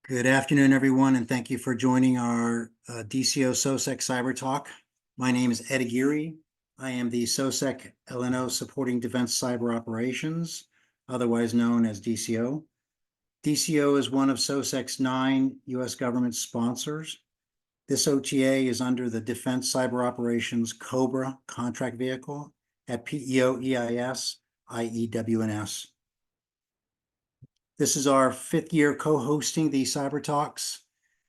Good afternoon, everyone, and thank you for joining our DCO SOSSEC Cyber Talk. My name is Ed Aguirre. I am the SOSSEC LNO Supporting Defense Cyber Operations, otherwise known as DCO. DCO is one of SOSSEC's 9 U.S. government sponsors. This OTA is under the Defense Cyber Operations COBRA contract vehicle at PEO EIS IEWNS. This is our 5th year co-hosting the Cyber Talks.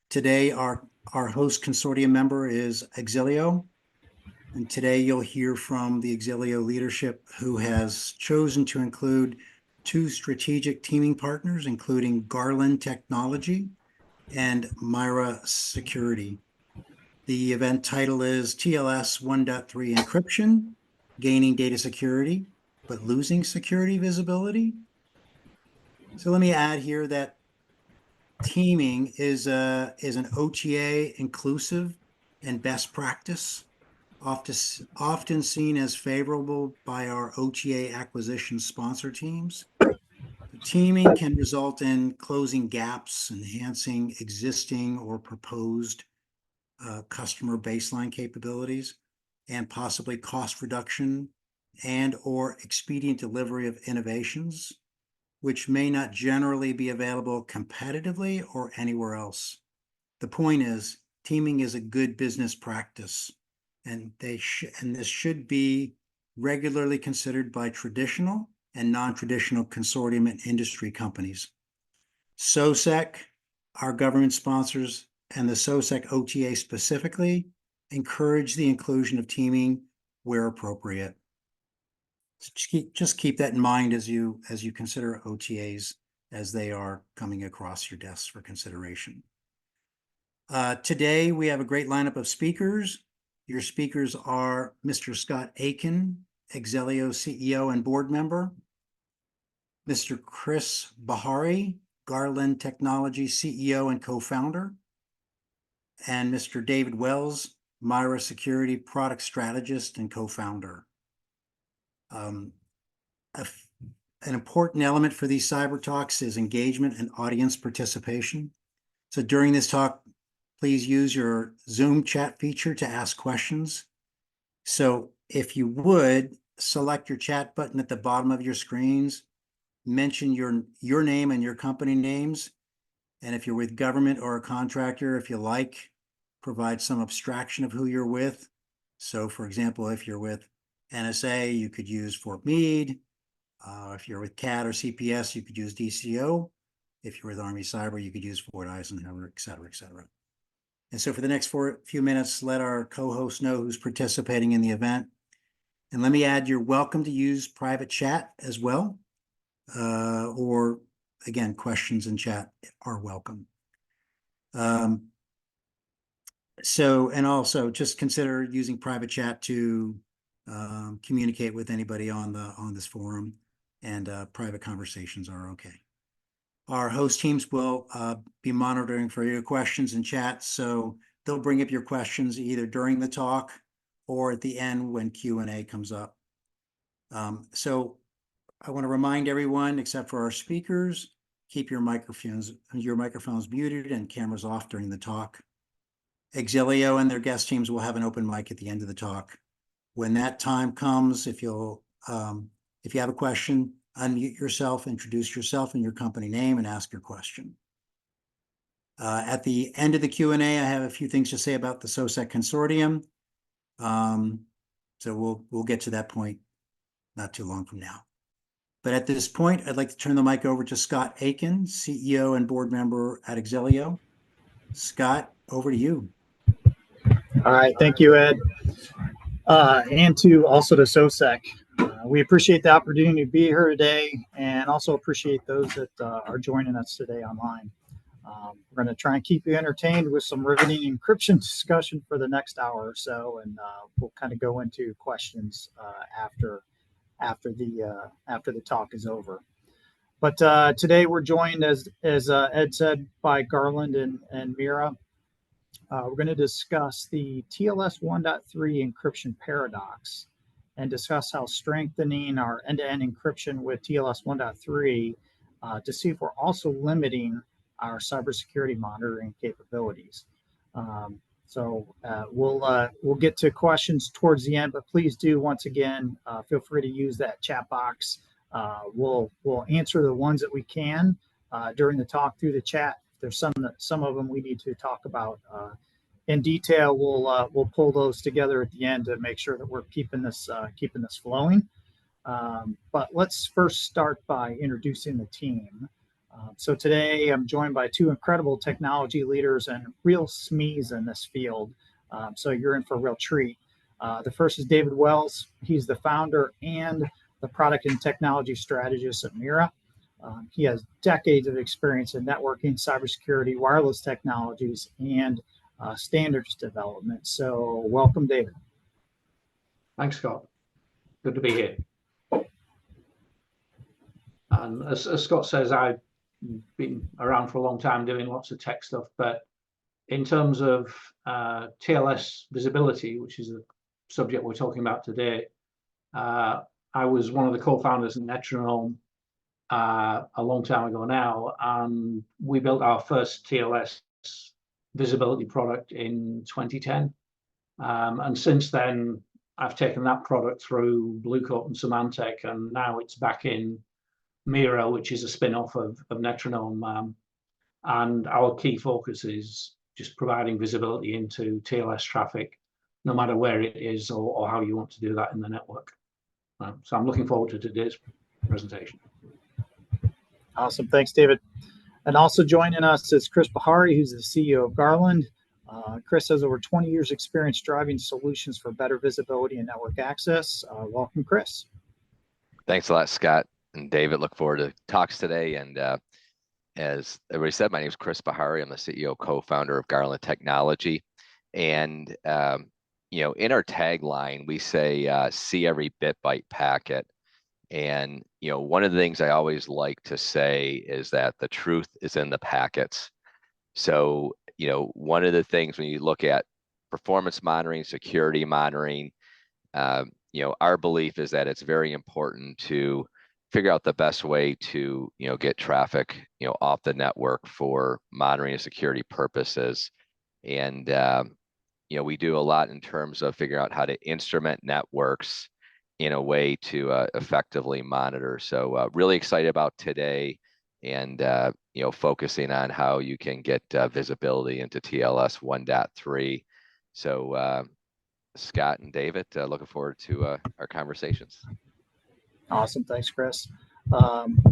Today, our host consortium member is Axellio. And today you'll hear from the Axellio leadership who has chosen to include 2 strategic teaming partners, including Garland Technology and Mira Security. The event title is TLS 1.3 Encryption, Gaining Data Security, but Losing Security Visibility. So let me add here that teaming is an OTA inclusive and best practice, often seen as favorable by our OTA acquisition sponsor teams. Teaming can result in closing gaps, enhancing existing or proposed customer baseline capabilities, and possibly cost reduction and or expedient delivery of innovations, which may not generally be available competitively or anywhere else. The point is, teaming is a good business practice, and this should be regularly considered by traditional and non-traditional consortium and industry companies. SOSSEC, our government sponsors, and the SOSSEC OTA specifically encourage the inclusion of teaming where appropriate. Just keep that in mind as you consider OTAs as they are coming across your desks for consideration. Today we have a great lineup of speakers. Your speakers are Mr. Scott Aiken, Axellio CEO and board member, Mr. Chris Bahari, Garland Technology CEO and co-founder, and Mr. David Wells, Mira Security product strategist and co-founder. An important element for these cyber talks is engagement and audience participation. So during this talk, please use your Zoom chat feature to ask questions. So if you would, select your chat button at the bottom of your screens, mention your name and your company names. And if you're with government or a contractor, if you like, provide some abstraction of who you're with. So for example, if you're with NSA, you could use Fort Meade. If you're with CAD or CPS, you could use DCO. If you're with Army Cyber, you could use Fort Eisenhower, et cetera, et cetera. And so for the next few minutes, let our co-host know who's participating in the event. And let me add, you're welcome to use private chat as well. Or again, questions in chat are welcome. And also just consider using private chat to communicate with anybody on this forum, and private conversations are okay. Our host teams will be monitoring for your questions in chat, so they'll bring up your questions either during the talk or at the end when Q&A comes up. So I want to remind everyone, except for our speakers, keep your microphones muted and cameras off during the talk. Axellio and their guest teams will have an open mic at the end of the talk. When that time comes, if you have a question, unmute yourself, introduce yourself and your company name, and ask your question. At the end of the Q&A, I have a few things to say about the SOSSEC consortium. So we'll get to that point not too long from now. But at this point, I'd like to turn the mic over to Scott Aiken, CEO and board member at Axellio. Scott, over to you. All right, thank you, Ed. And also to SOSSEC. We appreciate the opportunity to be here today, and also appreciate those that are joining us today online. We're going to try and keep you entertained with some riveting encryption discussion for the next hour or so, and we'll kind of go into questions after the talk is over. But today we're joined, as Ed said, by Garland and Mira. We're going to discuss the TLS 1.3 encryption paradox and discuss how strengthening our end-to-end encryption with TLS 1.3 to see if we're also limiting our cybersecurity monitoring capabilities. We'll get to questions towards the end, but please do, once again, feel free to use that chat box. We'll answer the ones that we can during the talk through the chat. If there's some of them we need to talk about in detail, we'll pull those together at the end to make sure that we're keeping this flowing. But let's first start by introducing the team. So today I'm joined by two incredible technology leaders and real SMEs in this field. So you're in for a real treat. The first is David Wells. He's the founder and the product and technology strategist at Mira. He has decades of experience in networking, cybersecurity, wireless technologies, and standards development. So welcome, David. Thanks, Scott. Good to be here. And as Scott says, I've been around for a long time doing lots of tech stuff, but in terms of TLS visibility, which is the subject we're talking about today, I was one of the co-founders of Metronome a long time ago now, and we built our first TLS visibility product in 2010. And since then, I've taken that product through Blue Coat and Symantec, and now it's back in Mira, which is a spin-off of Metronome. And our key focus is just providing visibility into TLS traffic, no matter where it is or how you want to do that in the network. So I'm looking forward to today's presentation. Awesome. Thanks, David. And also joining us is Chris Bahari, who's the CEO of Garland. Chris has over 20 years experience driving solutions for better visibility and network access. Welcome, Chris. Thanks a lot, Scott and David. Look forward to talks today. And as everybody said, my name is Chris Bahari. I'm the CEO, co-founder of Garland Technology. And in our tagline, we say, see every bit byte packet. And one of the things I always like to say is that the truth is in the packets. So one of the things when you look at performance monitoring, security monitoring, our belief is that it's very important to figure out the best way to get traffic off the network for monitoring and security purposes. And we do a lot in terms of figuring out how to instrument networks in a way to effectively monitor. So really excited about today, and focusing on how you can get visibility into TLS 1.3. So Scott and David, looking forward to our conversations. Awesome. Thanks, Chris.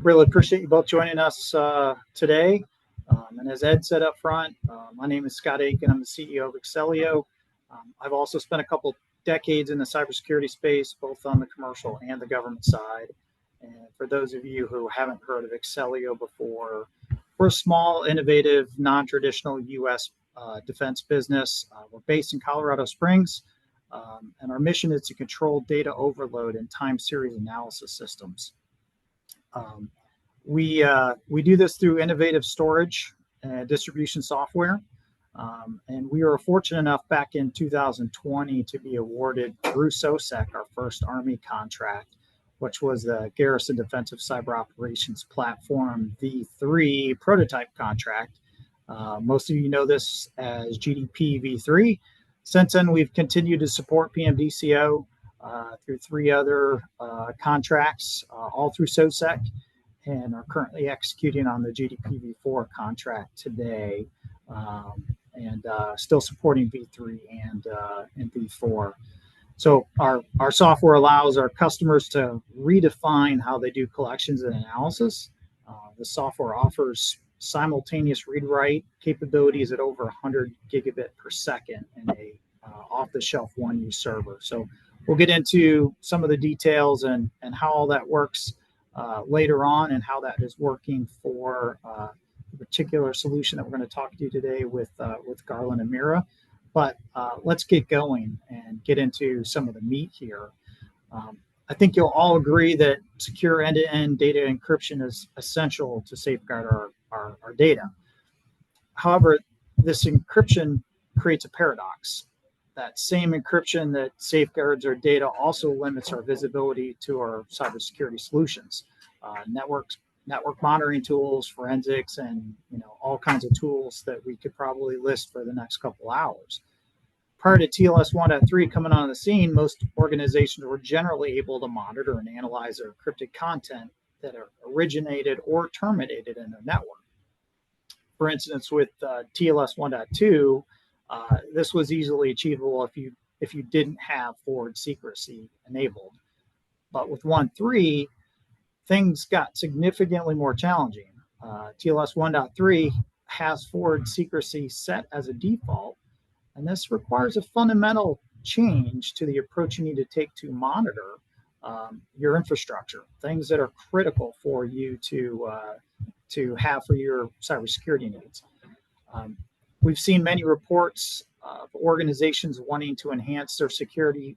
Really appreciate you both joining us today. And as Ed said up front, my name is Scott Aiken. I'm the CEO of Axellio. I've also spent a couple decades in the cybersecurity space, both on the commercial and the government side. And for those of you who haven't heard of Axellio before, we're a small, innovative, non-traditional U.S. Defense business. We're based in Colorado Springs, and our mission is to control data overload in time series analysis systems. We do this through innovative storage and distribution software. And we were fortunate enough back in 2020 to be awarded through SOSSEC our first Army contract, which was the Garrison Defensive Cyber Operations Platform V3 prototype contract. Most of you know this as GDP V3. Since then, we've continued to support PMDCO through three other contracts, all through SOSSEC, and are currently executing on the GDP V4 contract today. And still supporting V3 and V4. So our software allows our customers to redefine how they do collections and analysis. The software offers simultaneous read-write capabilities at over 100 gigabit per second in a off-the-shelf one-use server. So we'll get into some of the details and how all that works later on, and how that is working for particular solution that we're going to talk to you today with Garland and Mira. But let's get going and get into some of the meat here. I think you'll all agree that secure end-to-end data encryption is essential to safeguard our data. However, this encryption creates a paradox. That same encryption that safeguards our data also limits our visibility to our cybersecurity solutions. network monitoring tools, forensics, and all kinds of tools that we could probably list for the next couple hours. Prior to TLS 1.3 coming on the scene, most organizations were generally able to monitor and analyze their encrypted content that are originated or terminated in their network. For instance, with TLS 1.2, this was easily achievable if you didn't have forward secrecy enabled. But with 1.3, things got significantly more challenging. TLS 1.3 has forward secrecy set as a default, and this requires a fundamental change to the approach you need to take to monitor your infrastructure, things that are critical for you to have for your cybersecurity needs. We've seen many reports of organizations wanting to enhance their security,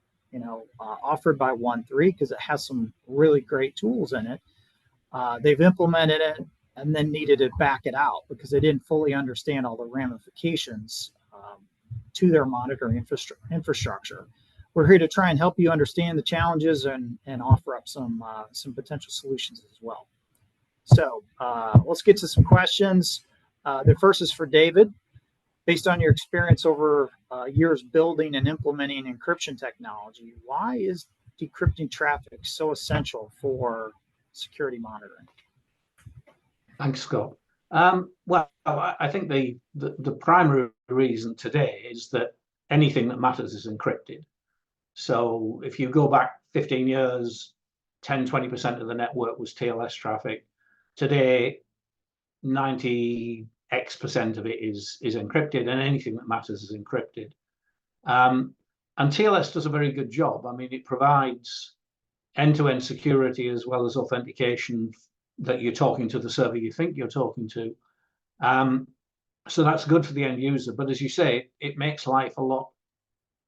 offered by 1.3 because it has some really great tools in it. They've implemented it and then needed to back it out because they didn't fully understand all the ramifications to their monitoring infrastructure. We're here to try and help you understand the challenges and offer up some potential solutions as well. So let's get to some questions. The first is for David. Based on your experience over years building and implementing encryption technology, why is decrypting traffic so essential for security monitoring? Thanks, Scott. Well, I think the primary reason today is that anything that matters is encrypted. So if you go back 15 years, 10-20% of the network was TLS traffic. Today, 90x% of it is encrypted, and anything that matters is encrypted. And TLS does a very good job. I mean, it provides end-to-end security as well as authentication that you're talking to the server you think you're talking to. So that's good for the end user. But as you say, it makes life a lot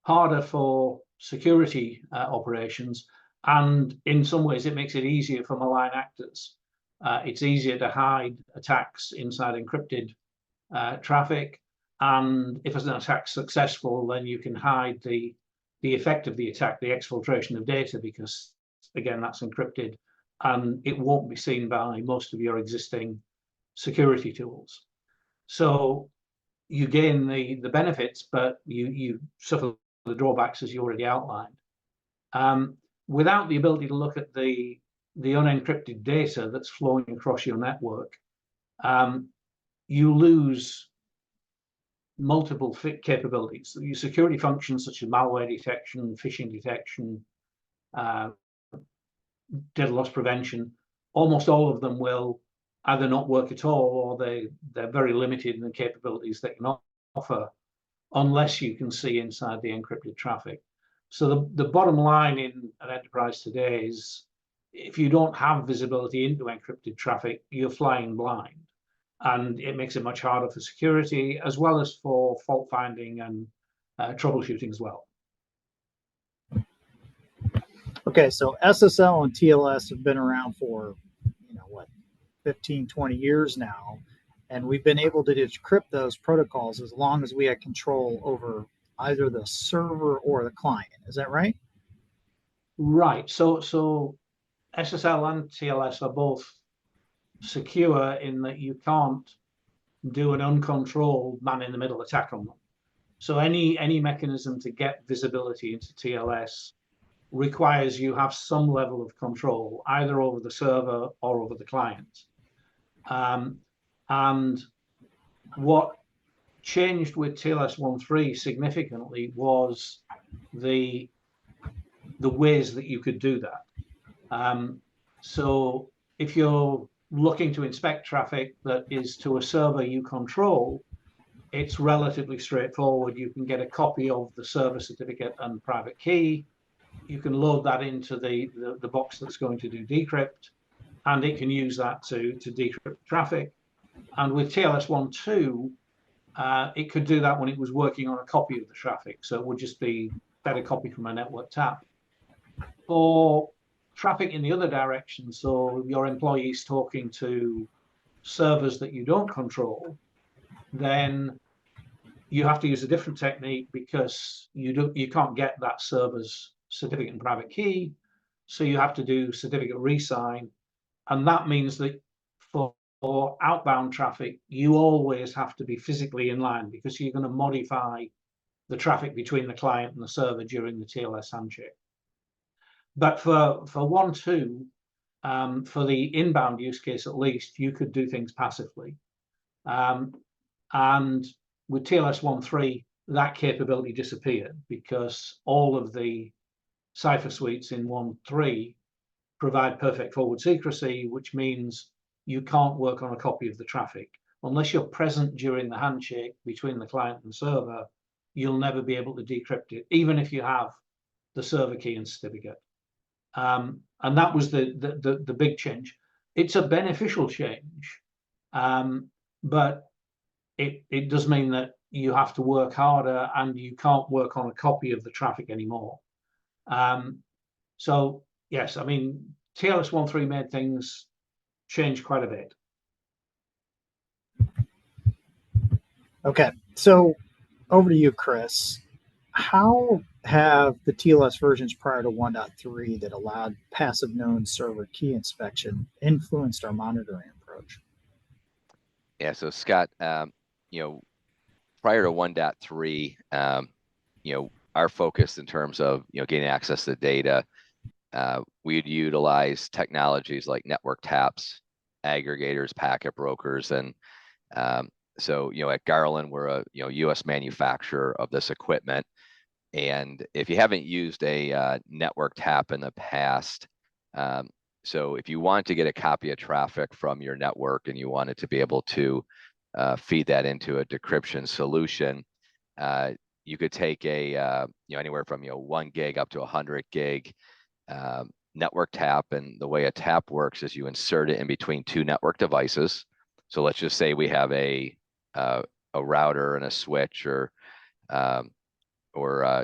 harder for security operations. And in some ways, it makes it easier for malign actors. It's easier to hide attacks inside encrypted traffic. And if an attack's successful, then you can hide the effect of the attack, the exfiltration of data, because, again, that's encrypted. And it won't be seen by most of your existing security tools. So you gain the benefits, but you suffer the drawbacks as you already outlined. Without the ability to look at the unencrypted data that's flowing across your network, you lose multiple capabilities. Your security functions such as malware detection, phishing detection, data loss prevention, almost all of them will either not work at all, or they're very limited in the capabilities they can offer unless you can see inside the encrypted traffic. So the bottom line in an enterprise today is if you don't have visibility into encrypted traffic, you're flying blind. And it makes it much harder for security as well as for fault finding and troubleshooting as well. Okay, so SSL and TLS have been around for, 15, 20 years now, and we've been able to decrypt those protocols as long as we had control over either the server or the client. Is that right? Right. So SSL and TLS are both secure in that you can't do an uncontrolled man-in-the-middle attack on them. So any mechanism to get visibility into TLS requires you have some level of control, either over the server or over the client. And what changed with TLS 1.3 significantly was the ways that you could do that. So if you're looking to inspect traffic that is to a server you control, it's relatively straightforward. You can get a copy of the server certificate and private key. You can load that into the box that's going to do decrypt, and it can use that to decrypt traffic. And with TLS 1.2, it could do that when it was working on a copy of the traffic. So it would just be a copy from a network tap. For traffic in the other direction, so your employees talking to servers that you don't control, then you have to use a different technique because you can't get that server's certificate and private key. So you have to do certificate resign. And that means that or outbound traffic, you always have to be physically in line because you're going to modify the traffic between the client and the server during the TLS handshake. But for 1.2, for the inbound use case at least, you could do things passively. And with TLS 1.3, that capability disappeared because all of the cipher suites in 1.3 provide perfect forward secrecy, which means you can't work on a copy of the traffic. Unless you're present during the handshake between the client and server, you'll never be able to decrypt it, even if you have the server key and certificate. And that was the big change. It's a beneficial change, but it does mean that you have to work harder and you can't work on a copy of the traffic anymore. So yes, I mean, TLS 1.3 made things change quite a bit. Okay, so over to you, Chris. How have the TLS versions prior to 1.3 that allowed passive known server key inspection influenced our monitoring approach? Yeah, so Scott, you know, prior to 1.3, you know, our focus in terms of, you know, getting access to data, we'd utilize technologies like network taps, aggregators, packet brokers, and so, you know, at Garland, we're a, you know, U.S. manufacturer of this equipment. And if you haven't used a network tap in the past, so if you want to get a copy of traffic from your network and you wanted to be able to feed that into a decryption solution, you could take a, you know, anywhere from, you know, 1 gig up to 100 gig network tap. And the way a tap works is you insert it in between two network devices. So let's just say we have a router and a switch, or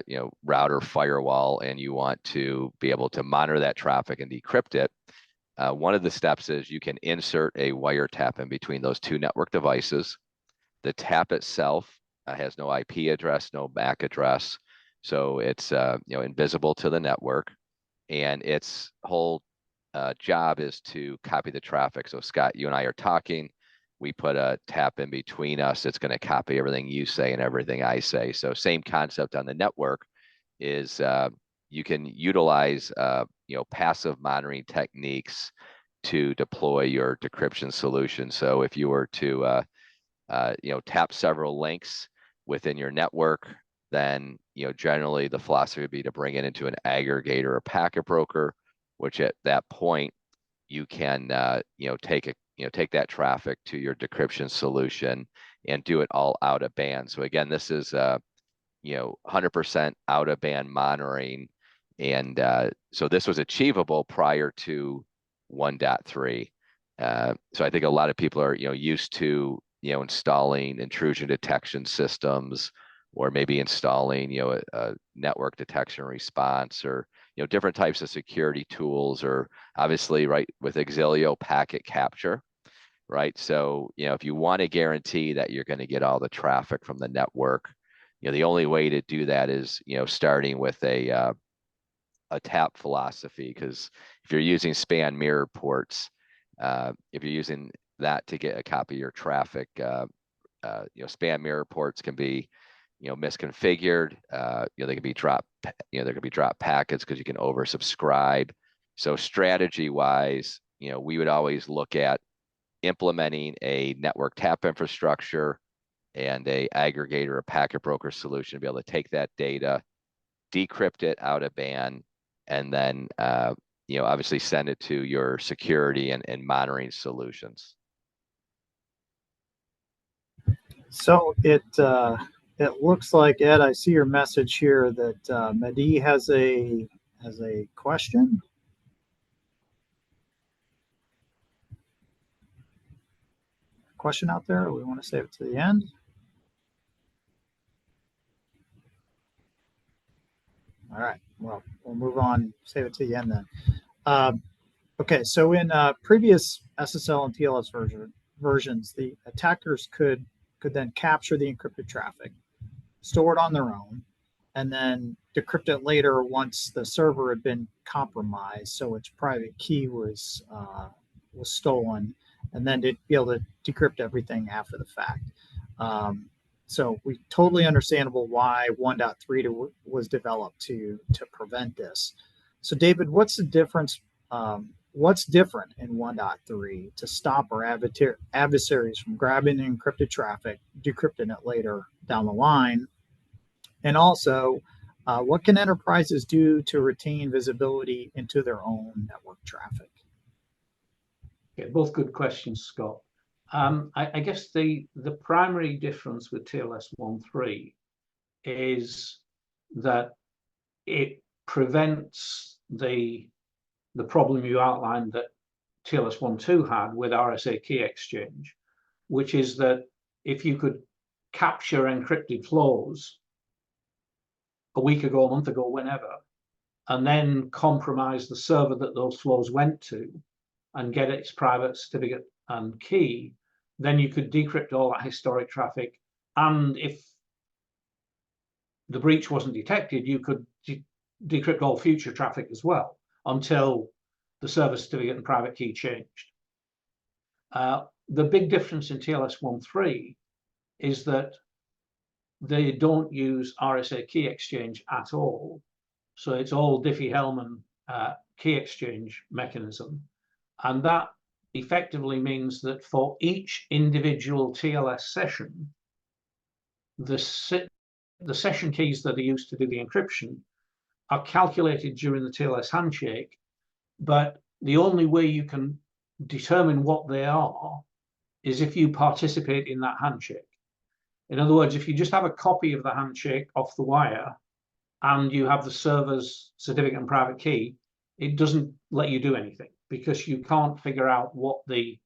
you know, router firewall, and you want to be able to monitor that traffic and decrypt it. One of the steps is you can insert a wiretap in between those two network devices. The tap itself has no IP address, no MAC address, so it's you know, invisible to the network, and its whole job is to copy the traffic. So Scott, you and I are talking. We put a tap in between us. It's going to copy everything you say and everything I say. So same concept on the network is you can utilize you know, passive monitoring techniques to deploy your decryption solution. So if you were to you know, tap several links within your network, then, you know, generally the philosophy would be to bring it into an aggregator or packet broker, which at that point you can you know, take that traffic to your decryption solution and do it all out of band. So again, this is you know, 100% out of band monitoring, and so this was achievable prior to 1.3. So I think a lot of people are, you know, used to, you know, installing intrusion detection systems, or maybe installing, you know, a network detection response, or, you know, different types of security tools, or obviously, right, with Axellio packet capture, right? So, you know, if you want to guarantee that you're going to get all the traffic from the network, you know, the only way to do that is, you know, starting with a tap philosophy, because if you're using span mirror ports, if you're using that to get a copy of your traffic, you know, span mirror ports can be, you know, misconfigured. You know, they can be dropped, you know, there could be drop packets because you can oversubscribe. So strategy wise, you know, we would always look at implementing a network tap infrastructure and a aggregator or packet broker solution to be able to take that data, decrypt it out of band, and then you know, obviously send it to your security and monitoring solutions. So it looks like, Ed, I see your message here that Mehdi has a question. Question out there, or we want to save it to the end? All right, well, we'll move on, save it to the end then. Okay, so in previous SSL and TLS versions, the attackers could then capture the encrypted traffic, store it on their own, and then decrypt it later once the server had been compromised, so its private key was stolen, and then to be able to decrypt everything after the fact. So we totally understandable why 1.3 was developed to prevent this. So David, what's the difference? What's different in 1.3 to stop our adversaries from grabbing the encrypted traffic, decrypting it later down the line? And also, what can enterprises do to retain visibility into their own network traffic? Yeah, both good questions, Scott. I guess the primary difference with TLS 1.3 is that it prevents the problem you outlined that TLS 1.2 had with RSA key exchange, which is that if you could capture encrypted flows a week ago, a month ago, whenever, and then compromise the server that those flows went to and get its private certificate and key, then you could decrypt all that historic traffic. And if the breach wasn't detected, you could decrypt all future traffic as well until the server certificate and private key changed. The big difference in TLS 1.3 is that they don't use RSA key exchange at all. So it's all Diffie-Hellman key exchange mechanism. And that effectively means that for each individual TLS session, the session keys that are used to do the encryption are calculated during the TLS handshake, but the only way you can determine what they are is if you participate in that handshake. In other words, if you just have a copy of the handshake off the wire and you have the server's certificate and private key, it doesn't let you do anything because you can't figure out what the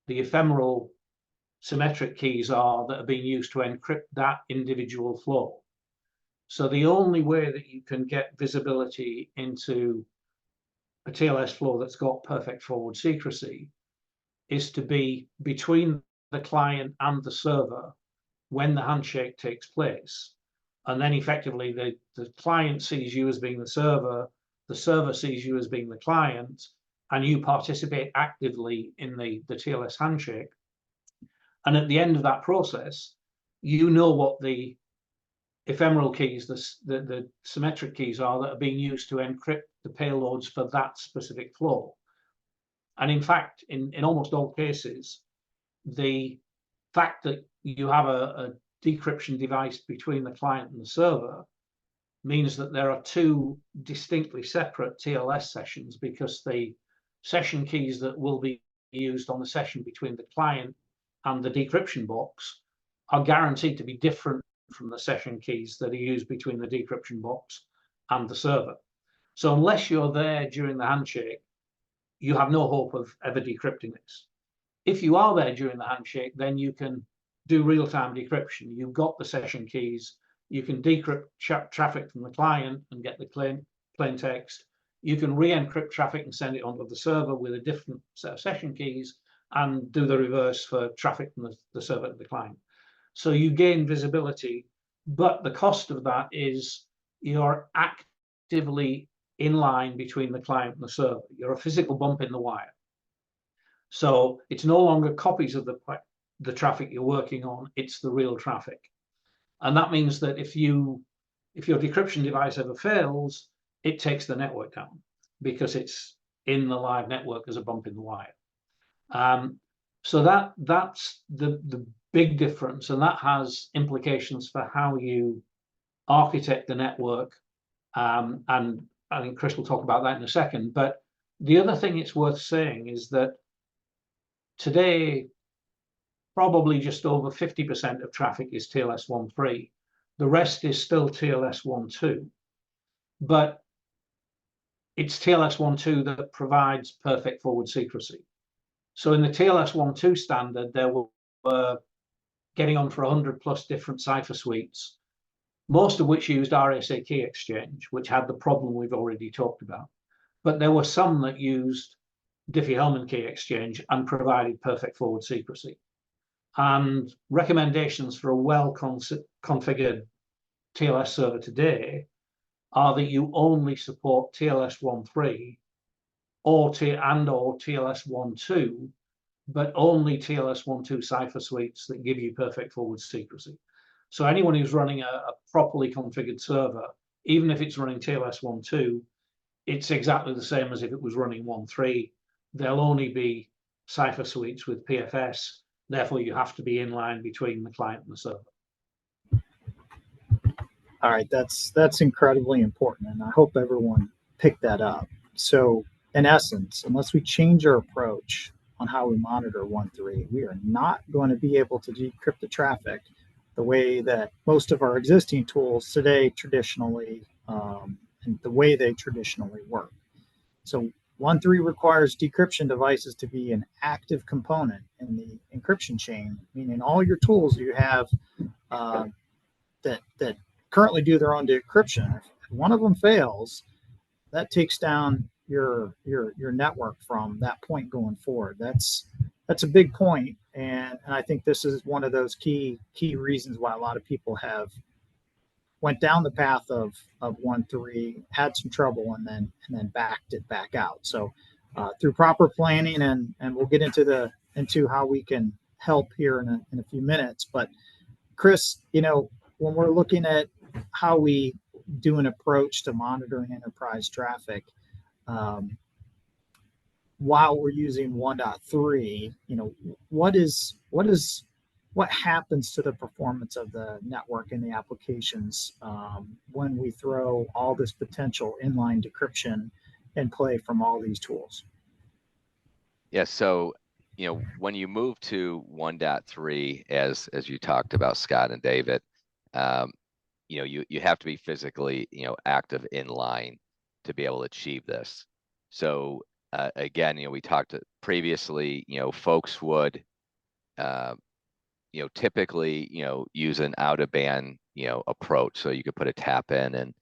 ephemeral symmetric keys are that are being used to encrypt that individual flow. So the only way that you can get visibility into a TLS flow that's got perfect forward secrecy is to be between the client and the server when the handshake takes place. And then effectively the client sees you as being the server sees you as being the client, and you participate actively in the TLS handshake. And at the end of that process, you know what the ephemeral keys, the symmetric keys are that are being used to encrypt the payloads for that specific flow. And in fact, in almost all cases, the fact that you have a decryption device between the client and the server means that there are two distinctly separate TLS sessions, because the session keys that will be used on the session between the client and the decryption box are guaranteed to be different from the session keys that are used between the decryption box and the server. So unless you're there during the handshake, you have no hope of ever decrypting this. If you are there during the handshake, then you can do real-time decryption. You've got the session keys. You can decrypt traffic from the client and get the plain text. You can re-encrypt traffic and send it onto the server with a different set of session keys and do the reverse for traffic from the server to the client. So you gain visibility, but the cost of that is you're actively in line between the client and the server. You're a physical bump in the wire. So it's no longer copies of the traffic you're working on, it's the real traffic. And that means that if your decryption device ever fails, it takes the network down because it's in the live network as a bump in the wire. So that's the big difference, and that has implications for how you architect the network. And I think Chris will talk about that in a second. But the other thing it's worth saying is that today, probably just over 50% of traffic is TLS 1.3. The rest is still TLS 1.2. But it's TLS 1.2 that provides perfect forward secrecy. So in the TLS 1.2 standard, there were getting on for 100 plus different cipher suites, most of which used RSA key exchange, which had the problem we've already talked about. But there were some that used Diffie-Hellman key exchange and provided perfect forward secrecy. And recommendations for a well-configured TLS server today are that you only support TLS 1.3 or TLS 1.2 but only TLS 1.2 cipher suites that give you perfect forward secrecy. So anyone who's running a properly configured server, even if it's running TLS 1.2, it's exactly the same as if it was running 1.3. There'll only be cipher suites with PFS. Therefore, you have to be in line between the client and the server. All right, that's incredibly important, and I hope everyone picked that up. So, in essence, unless we change our approach on how we monitor 1.3, we are not going to be able to decrypt the traffic the way that most of our existing tools today traditionally, and the way they traditionally work. So 1.3 requires decryption devices to be an active component in the encryption chain, meaning all your tools you have that currently do their own decryption. If one of them fails, that takes down your network from that point going forward. That's a big point, and I think this is one of those key reasons why a lot of people have went down the path of 1.3, had some trouble, and then backed it back out. So through proper planning, and we'll get into how we can help here in a few minutes. But Chris, when we're looking at how we do an approach to monitoring enterprise traffic, while we're using 1.3, what happens to the performance of the network and the applications when we throw all this potential inline decryption in play from all these tools? Yeah, so when you move to 1.3, as you talked about, Scott and David, you have to be physically active in line to be able to achieve this. So again, we talked previously, folks would typically use an out of band approach. So you could put a tap in and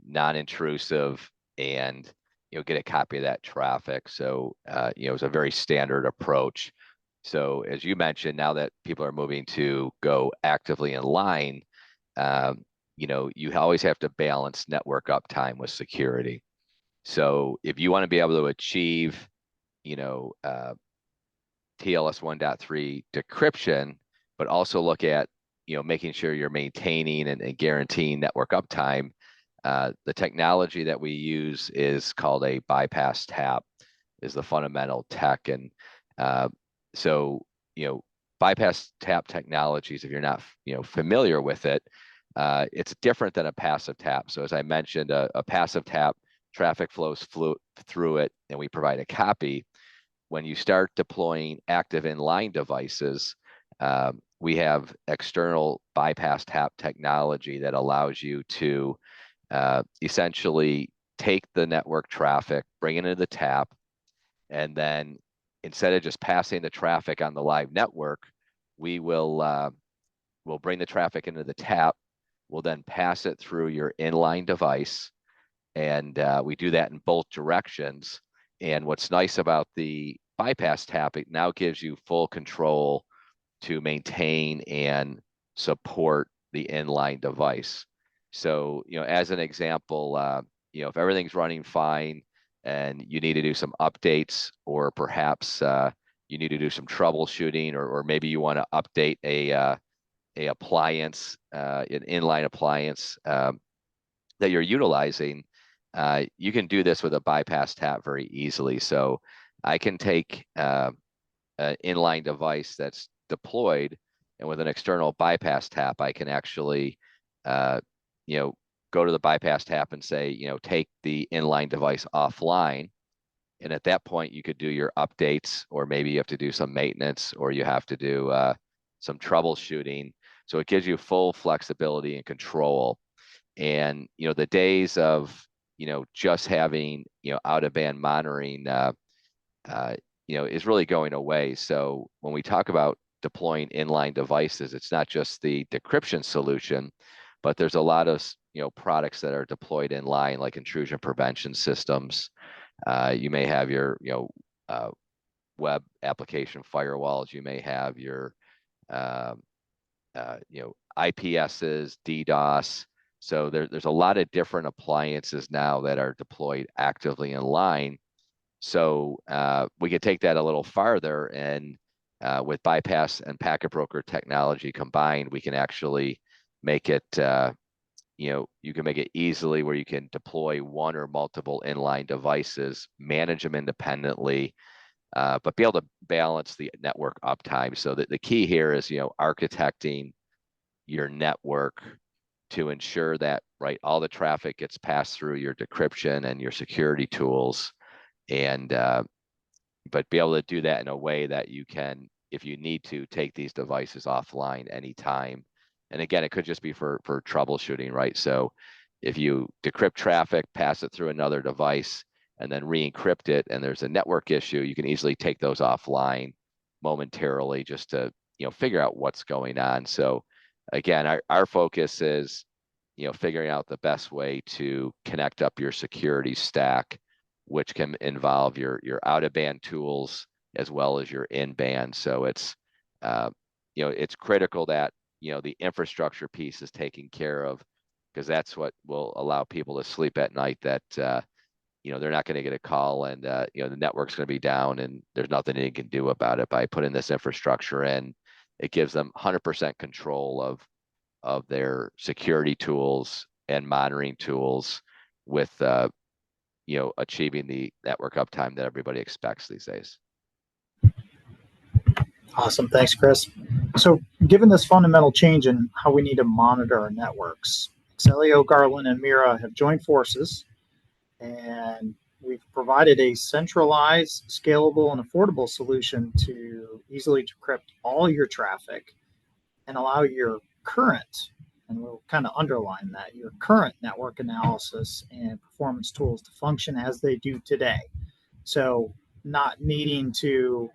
non-intrusive, and get a copy of that traffic. So it's a very standard approach. So as you mentioned, now that people are moving to go actively in line, you always have to balance network uptime with security. So if you want to be able to achieve TLS 1.3 decryption, but also look at making sure you're maintaining and guaranteeing network uptime, the technology that we use is called a bypass tap, is the fundamental tech. And so bypass tap technologies, if you're not familiar with it, it's different than a passive tap. So as I mentioned, a passive tap, traffic flows through it, and we provide a copy. When you start deploying active inline devices, we have external bypass tap technology that allows you to essentially take the network traffic, bring it into the tap, and then instead of just passing the traffic on the live network, we'll bring the traffic into the tap. We'll then pass it through your inline device, and we do that in both directions. And what's nice about the bypass tap, it now gives you full control to maintain and support the inline device. So, as an example, if everything's running fine and you need to do some updates, or perhaps you need to do some troubleshooting, or maybe you want to update a appliance, an inline appliance that you're utilizing, you can do this with a bypass tap very easily. So I can take an inline device that's deployed, and with an external bypass tap, I can actually go to the bypass tap and say, take the inline device offline. And at that point, you could do your updates, or maybe you have to do some maintenance, or you have to do some troubleshooting. So it gives you full flexibility and control. And the days of just having out of band monitoring is really going away. So when we talk about deploying inline devices, it's not just the decryption solution, but there's a lot of products that are deployed in line, like intrusion prevention systems. You may have your web application firewalls. You may have your IPSs, DDoS. So there's a lot of different appliances now that are deployed actively in line. So we could take that a little farther, and with bypass and packet broker technology combined, we can actually make it, you can make it easily where you can deploy one or multiple inline devices, manage them independently, but be able to balance the network uptime. So that the key here is, architecting your network to ensure that, right, all the traffic gets passed through your decryption and your security tools, and but be able to do that in a way that you can, if you need to, take these devices offline anytime. And again, it could just be for troubleshooting, right? So if you decrypt traffic, pass it through another device, and then re-encrypt it, and there's a network issue, you can easily take those offline momentarily just to, figure out what's going on. So again, our focus is, figuring out the best way to connect up your security stack, which can involve your out-of-band tools as well as your in-band. So it's, it's critical that, the infrastructure piece is taken care of, because that's what will allow people to sleep at night, that, they're not going to get a call and, the network's going to be down and there's nothing they can do about it. By putting this infrastructure in, it gives them 100% control of their security tools and monitoring tools, with, achieving the network uptime that everybody expects these days. Awesome. Thanks, Chris. So given this fundamental change in how we need to monitor our networks, Axellio, Garland, and Mira have joined forces, and we've provided a centralized, scalable, and affordable solution to easily decrypt all your traffic and allow your current, and we'll kind of underline that, your current network analysis and performance tools to function as they do today. So not needing to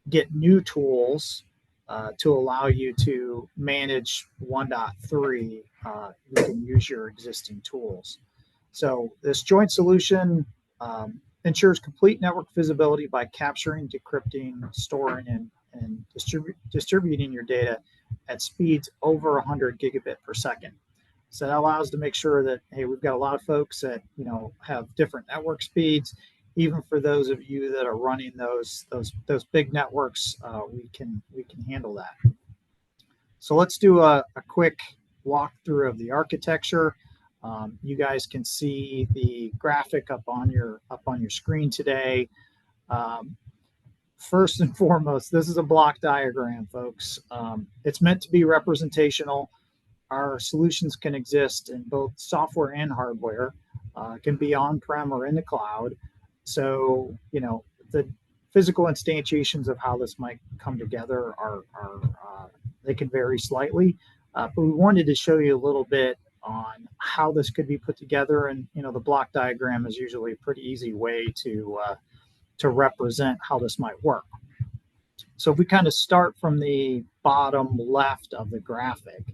get new tools to allow you to manage 1.3, you can use your existing tools. So this joint solution ensures complete network visibility by capturing, decrypting, storing, and distributing your data at speeds over 100 gigabit per second. So that allows to make sure that, hey, we've got a lot of folks that, have different network speeds. Even for those of you that are running those big networks, we can handle that. So let's do a quick walkthrough of the architecture. You guys can see the graphic up on your screen today. First and foremost, this is a block diagram, folks. It's meant to be representational. Our solutions can exist in both software and hardware, can be on-prem or in the cloud. So, the physical instantiations of how this might come together are they can vary slightly, but we wanted to show you a little bit on how this could be put together. And, the block diagram is usually a pretty easy way to represent how this might work. So if we kind of start from the bottom left of the graphic,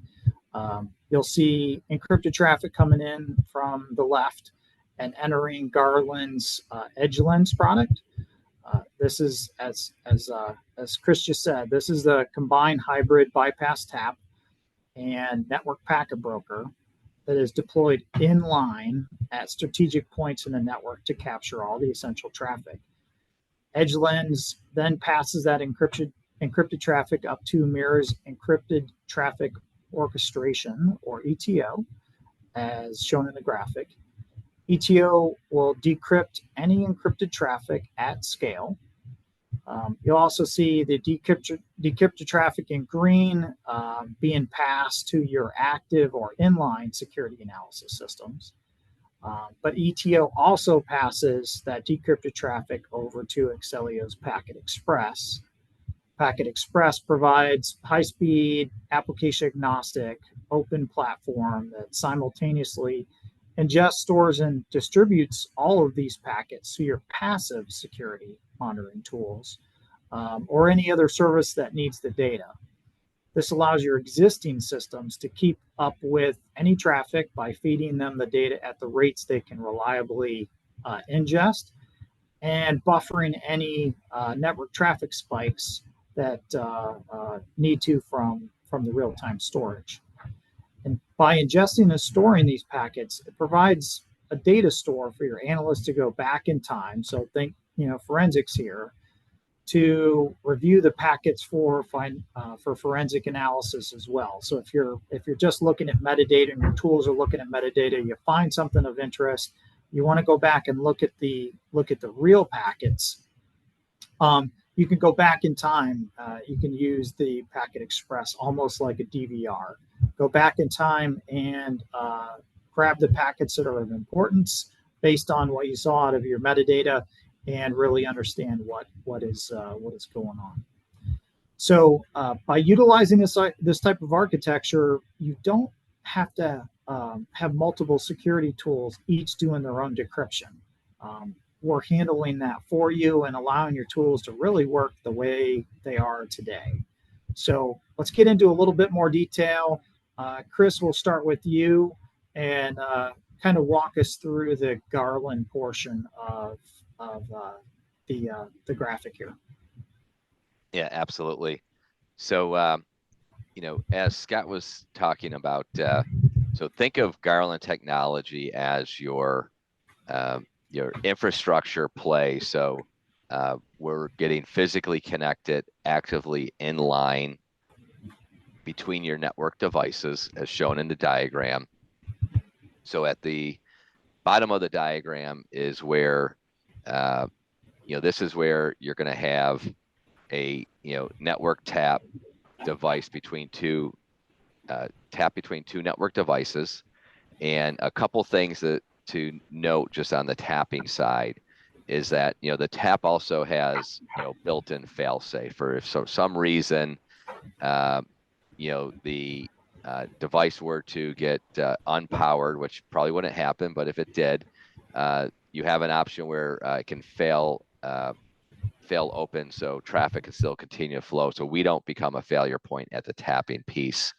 you'll see encrypted traffic coming in from the left and entering Garland's EdgeLens product. This is, as Chris just said, this is the combined hybrid bypass tap and network packet broker that is deployed in line at strategic points in the network to capture all the essential traffic. EdgeLens then passes that encrypted traffic up to Mira's encrypted traffic orchestration, or ETO, as shown in the graphic. ETO will decrypt any encrypted traffic at scale. You'll also see the decrypted traffic in green being passed to your active or inline security analysis systems. But ETO also passes that decrypted traffic over to Axellio's Packet Express. Packet Express provides high-speed, application-agnostic, open platform that simultaneously ingests, stores, and distributes all of these packets to your passive security monitoring tools, or any other service that needs the data. This allows your existing systems to keep up with any traffic by feeding them the data at the rates they can reliably ingest, and buffering any network traffic spikes that need to from the real-time storage. And by ingesting and storing these packets, it provides a data store for your analysts to go back in time. So think, forensics here, to review the packets for forensic analysis as well. So if you're just looking at metadata and your tools are looking at metadata, you find something of interest, you want to go back and look at the real packets. You can go back in time. You can use the Packet Express almost like a DVR. Go back in time and grab the packets that are of importance based on what you saw out of your metadata, and really understand what is going on. So by utilizing this type of architecture, you don't have to have multiple security tools each doing their own decryption. We're handling that for you and allowing your tools to really work the way they are today. So let's get into a little bit more detail. Chris, we'll start with you and kind of walk us through the Garland portion of the graphic here. Yeah, absolutely. So, as Scott was talking about, so think of Garland Technology as your infrastructure play. So we're getting physically connected, actively in line between your network devices, as shown in the diagram. So at the bottom of the diagram is where, this is where you're going to have a, network tap device between two network devices. And a couple things to note just on the tapping side is that, the tap also has, built-in fail-safe, for if some reason, the device were to get unpowered, which probably wouldn't happen, but if it did, you have an option where it can fail open, so traffic can still continue to flow. So we don't become a failure point at the tapping piece.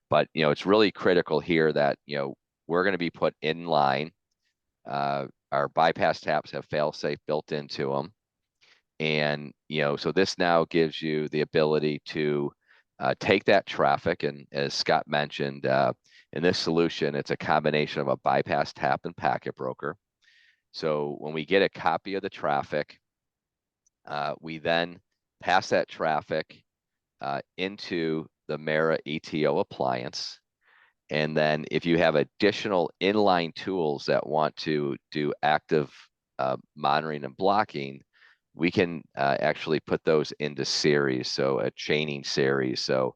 But it's really critical here that we're going to be put in line. Our bypass taps have fail-safe built into them, and so this now gives you the ability to take that traffic. And as Scott mentioned, in this solution, it's a combination of a bypass tap and packet broker. So when we get a copy of the traffic, we then pass that traffic into the Mira ETO appliance. And then if you have additional inline tools that want to do active monitoring and blocking, we can actually put those into series, so a chaining series. So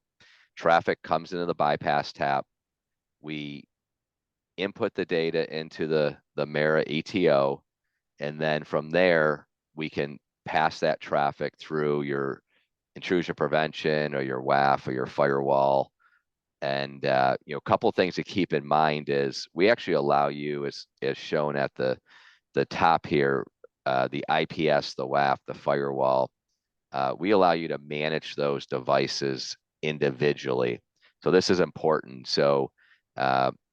traffic comes into the bypass tap, we input the data into the Mira ETO, and then from there, we can pass that traffic through your intrusion prevention or your WAF or your firewall. And a couple things to keep in mind is we actually allow you, as shown at the top here, the IPS, the WAF, the firewall, we allow you to manage those devices individually. So this is important. So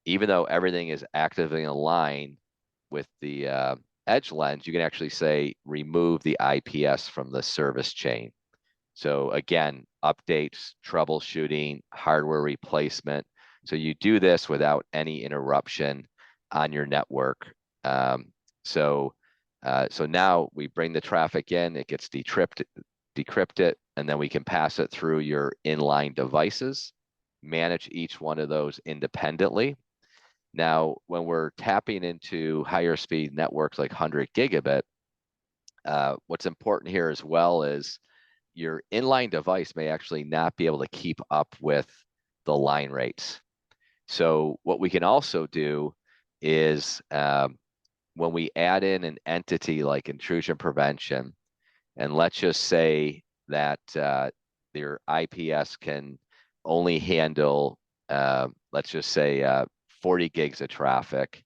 even though everything is actively aligned with the edge lens, you can actually say remove the IPS from the service chain. So again, updates, troubleshooting, hardware replacement. So you do this without any interruption on your network. So now we bring the traffic in, it gets decrypted, and then we can pass it through your inline devices, manage each one of those independently. Now, when we're tapping into higher speed networks like 100 gigabit, what's important here as well is your inline device may actually not be able to keep up with the line rates. So what we can also do is when we add in an entity like intrusion prevention, and let's just say that your IPS can only handle, let's just say 40 gigs of traffic,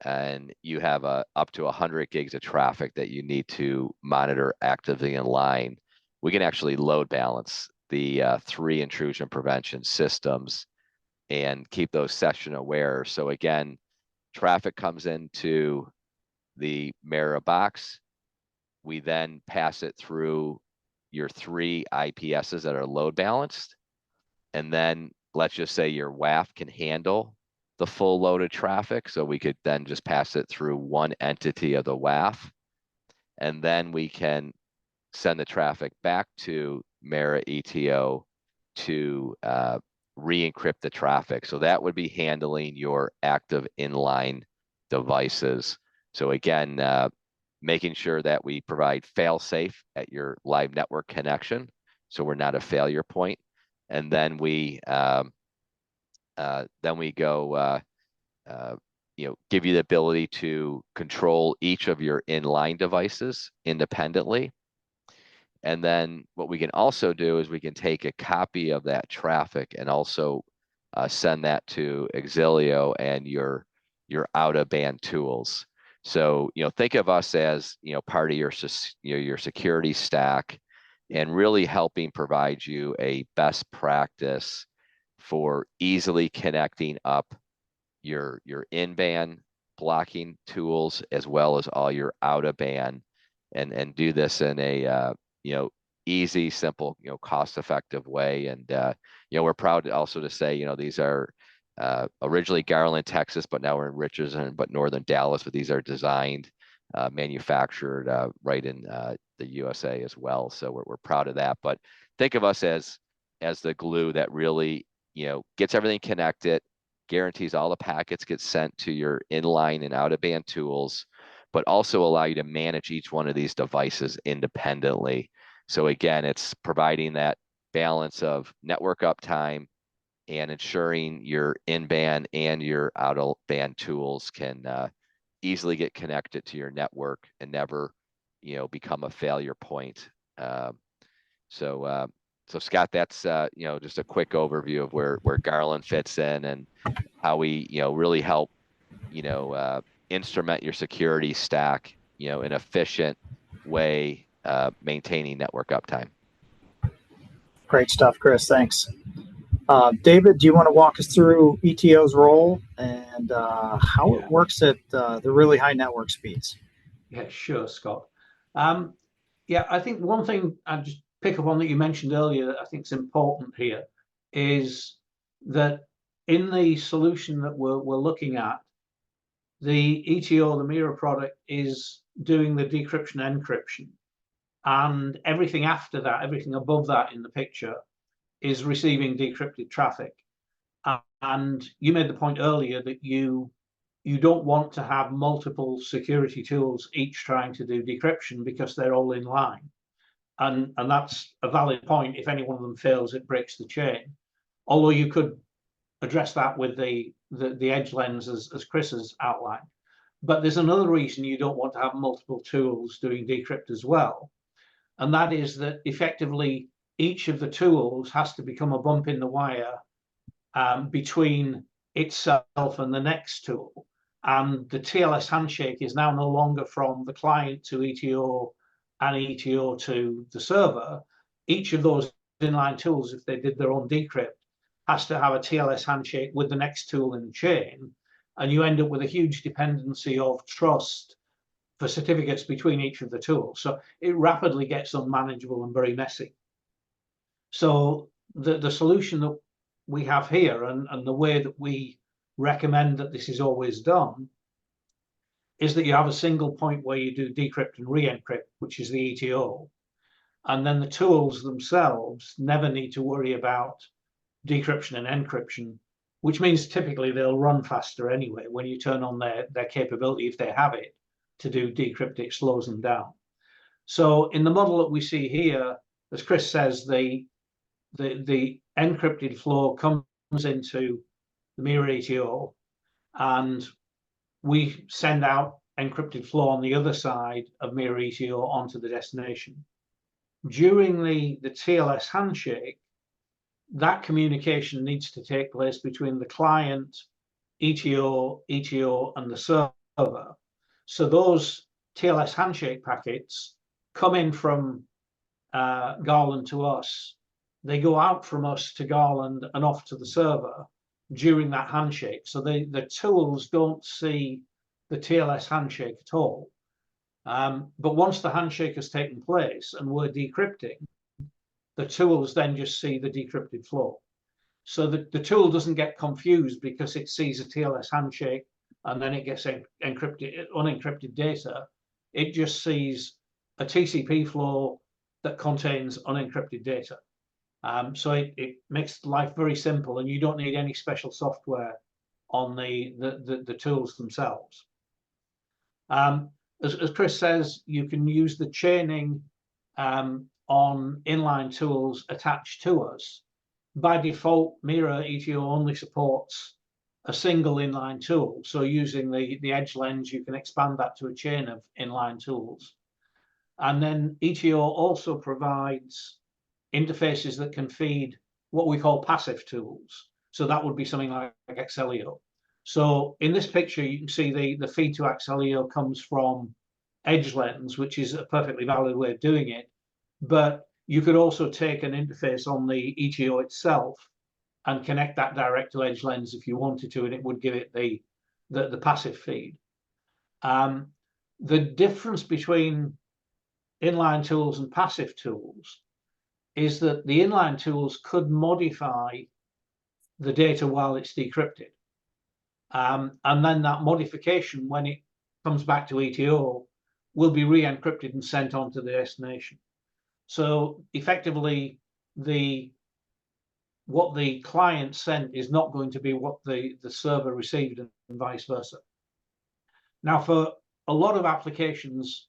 and you have up to 100 gigs of traffic that you need to monitor actively in line, we can actually load balance the 3 intrusion prevention systems and keep those session aware. So again, traffic comes into the Mira box. We then pass it through your 3 IPSs that are load balanced. And then let's just say your WAF can handle the full loaded traffic. So we could then just pass it through one entity of the WAF. And then we can send the traffic back to Mira ETO to re-encrypt the traffic. So that would be handling your active inline devices. So again, making sure that we provide fail-safe at your live network connection, so we're not a failure point. And then we go, give you the ability to control each of your inline devices independently. And then what we can also do is we can take a copy of that traffic and also send that to Axellio and your out-of-band tools. So, think of us as, part of your security stack, and really helping provide you a best practice for easily connecting up your in-band blocking tools as well as all your out-of-band, and do this in a easy, simple, cost-effective way. And we're proud also to say, these are originally Garland, Texas, but now we're in Richardson, but northern Dallas. But these are designed, manufactured right in the USA as well. So we're proud of that. But think of us as the glue that really gets everything connected, guarantees all the packets get sent to your inline and out-of-band tools, but also allow you to manage each one of these devices independently. So again, it's providing that balance of network uptime and ensuring your in-band and your out-of-band tools can easily get connected to your network and never, become a failure point. So Scott, that's just a quick overview of where Garland fits in and how we really help instrument your security stack in an efficient way, maintaining network uptime. Great stuff, Chris. Thanks. David, do you want to walk us through ETO's role and how it works at the really high network speeds? Yeah, sure, Scott. I think one thing I'd just pick up on that you mentioned earlier that I think is important here is that in the solution that we're looking at, the ETO, the Mira product, is doing the decryption encryption, and everything after that, everything above that in the picture, is receiving decrypted traffic. And you made the point earlier that you don't want to have multiple security tools each trying to do decryption because they're all in line. And that's a valid point. If any one of them fails, it breaks the chain. Although you could address that with the edge lens as Chris has outlined. But there's another reason you don't want to have multiple tools doing decrypt as well. And that is that effectively each of the tools has to become a bump in the wire between itself and the next tool. And the TLS handshake is now no longer from the client to ETO and ETO to the server. Each of those inline tools, if they did their own decrypt, has to have a TLS handshake with the next tool in the chain. And you end up with a huge dependency of trust for certificates between each of the tools. So it rapidly gets unmanageable and very messy. So the solution that we have here and the way that we recommend that this is always done is that you have a single point where you do decrypt and re-encrypt, which is the ETO. And then the tools themselves never need to worry about decryption and encryption, which means typically they'll run faster anyway. When you turn on their capability, if they have it, to do decrypt, it slows them down. So in the model that we see here, as Chris says, the encrypted flow comes into the Mira ETO, and we send out encrypted flow on the other side of Mira ETO onto the destination. During the TLS handshake, that communication needs to take place between the client, ETO, and the server. So those TLS handshake packets come in from Garland to us. They go out from us to Garland and off to the server during that handshake. So the tools don't see the TLS handshake at all. But once the handshake has taken place and we're decrypting, the tools then just see the decrypted flow. so that the tool doesn't get confused because it sees a TLS handshake and then it gets unencrypted data. It just sees a TCP flow that contains unencrypted data. So it makes life very simple, and you don't need any special software on the tools themselves. As Chris says, you can use the chaining on inline tools attached to us. By default, Mira ETO only supports a single inline tool. So using the edge lens, you can expand that to a chain of inline tools. And then ETO also provides interfaces that can feed what we call passive tools. So that would be something like Axellio. So in this picture, you can see the feed to Axellio comes from edge lens, which is a perfectly valid way of doing it. But you could also take an interface on the ETO itself and connect that direct to edge lens if you wanted to, and it would give it the passive feed. The difference between inline tools and passive tools is that the inline tools could modify the data while it's decrypted. And then that modification, when it comes back to ETO, will be re-encrypted and sent on to the destination. So effectively, what the client sent is not going to be what the server received, and vice versa. Now, for a lot of applications,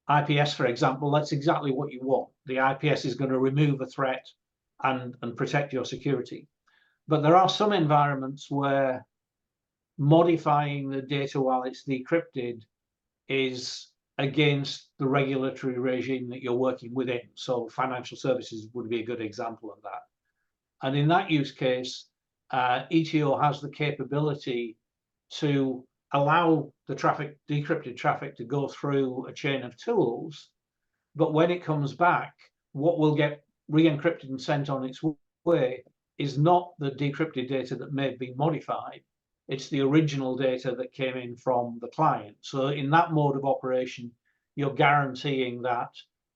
IPS, for example, that's exactly what you want. The IPS is going to remove a threat and protect your security. But there are some environments where modifying the data while it's decrypted is against the regulatory regime that you're working within. So financial services would be a good example of that. And in that use case, ETO has the capability to allow the decrypted traffic to go through a chain of tools, but when it comes back, what will get re-encrypted and sent on its way is not the decrypted data that may have been modified, it's the original data that came in from the client. So in that mode of operation, you're guaranteeing that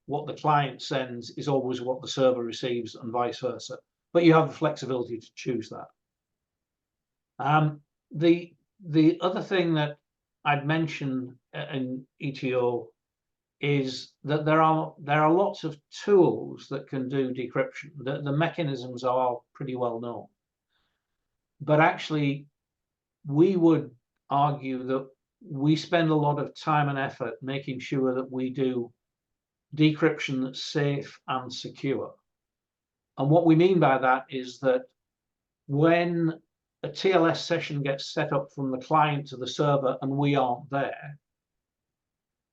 what the client sends is always what the server receives and vice versa, but you have the flexibility to choose that. The other thing that I'd mention in ETO is that there are lots of tools that can do decryption. The mechanisms are pretty well known, but actually we would argue that we spend a lot of time and effort making sure that we do decryption that's safe and secure. And what we mean by that is that when a TLS session gets set up from the client to the server and we aren't there,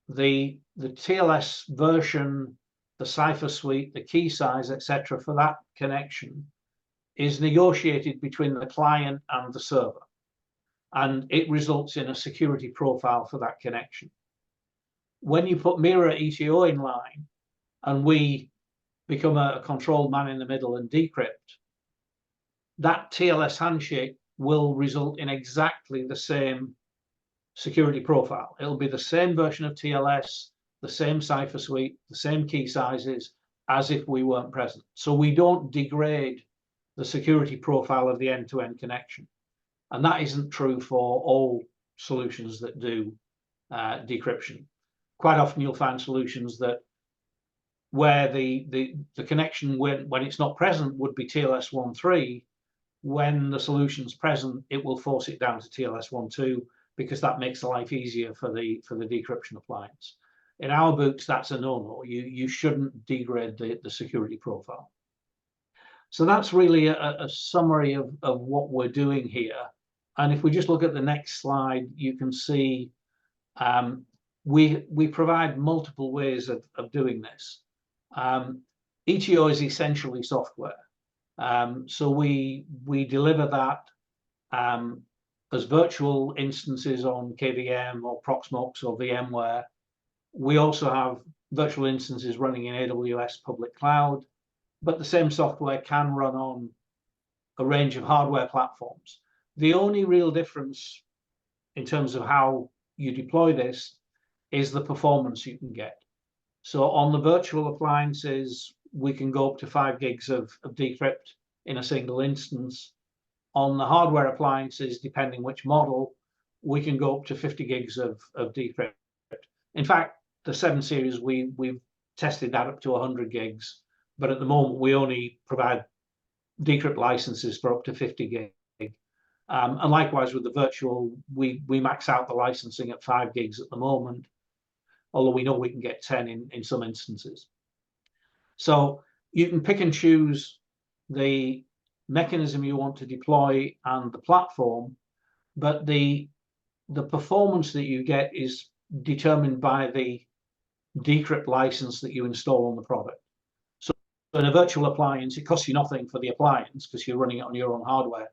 the TLS version, the cipher suite, the key size, etc., for that connection is negotiated between the client and the server, and it results in a security profile for that connection. When you put Mira ETO in line and we become a controlled man in the middle and decrypt, that TLS handshake will result in exactly the same security profile. It'll be the same version of TLS, the same cipher suite, the same key sizes as if we weren't present. So we don't degrade the security profile of the end-to-end connection. And that isn't true for all solutions that do decryption. Quite often you'll find solutions that where the connection when it's not present would be TLS 1.3. When the solution's present, it will force it down to TLS 1.2 because that makes life easier for the decryption appliance. In our books, that's a no-no. You shouldn't degrade the security profile. So that's really a summary of what we're doing here. And if we just look at the next slide, you can see we provide multiple ways of doing this. ETO is essentially software. So we deliver that as virtual instances on KVM or Proxmox or VMware. We also have virtual instances running in AWS public cloud, but the same software can run on a range of hardware platforms. The only real difference in terms of how you deploy this is the performance you can get. So on the virtual appliances, we can go up to 5 gigs of decrypt in a single instance. On the hardware appliances, depending which model, we can go up to 50 gigs of decrypt. In fact, the 7 series, we've tested that up to 100 gigs, but at the moment we only provide decrypt licenses for up to 50 gig. And likewise with the virtual, we max out the licensing at 5 gigs at the moment, although we know we can get 10 in some instances. So you can pick and choose the mechanism you want to deploy and the platform, but the performance that you get is determined by the decrypt license that you install on the product. So in a virtual appliance, it costs you nothing for the appliance because you're running it on your own hardware.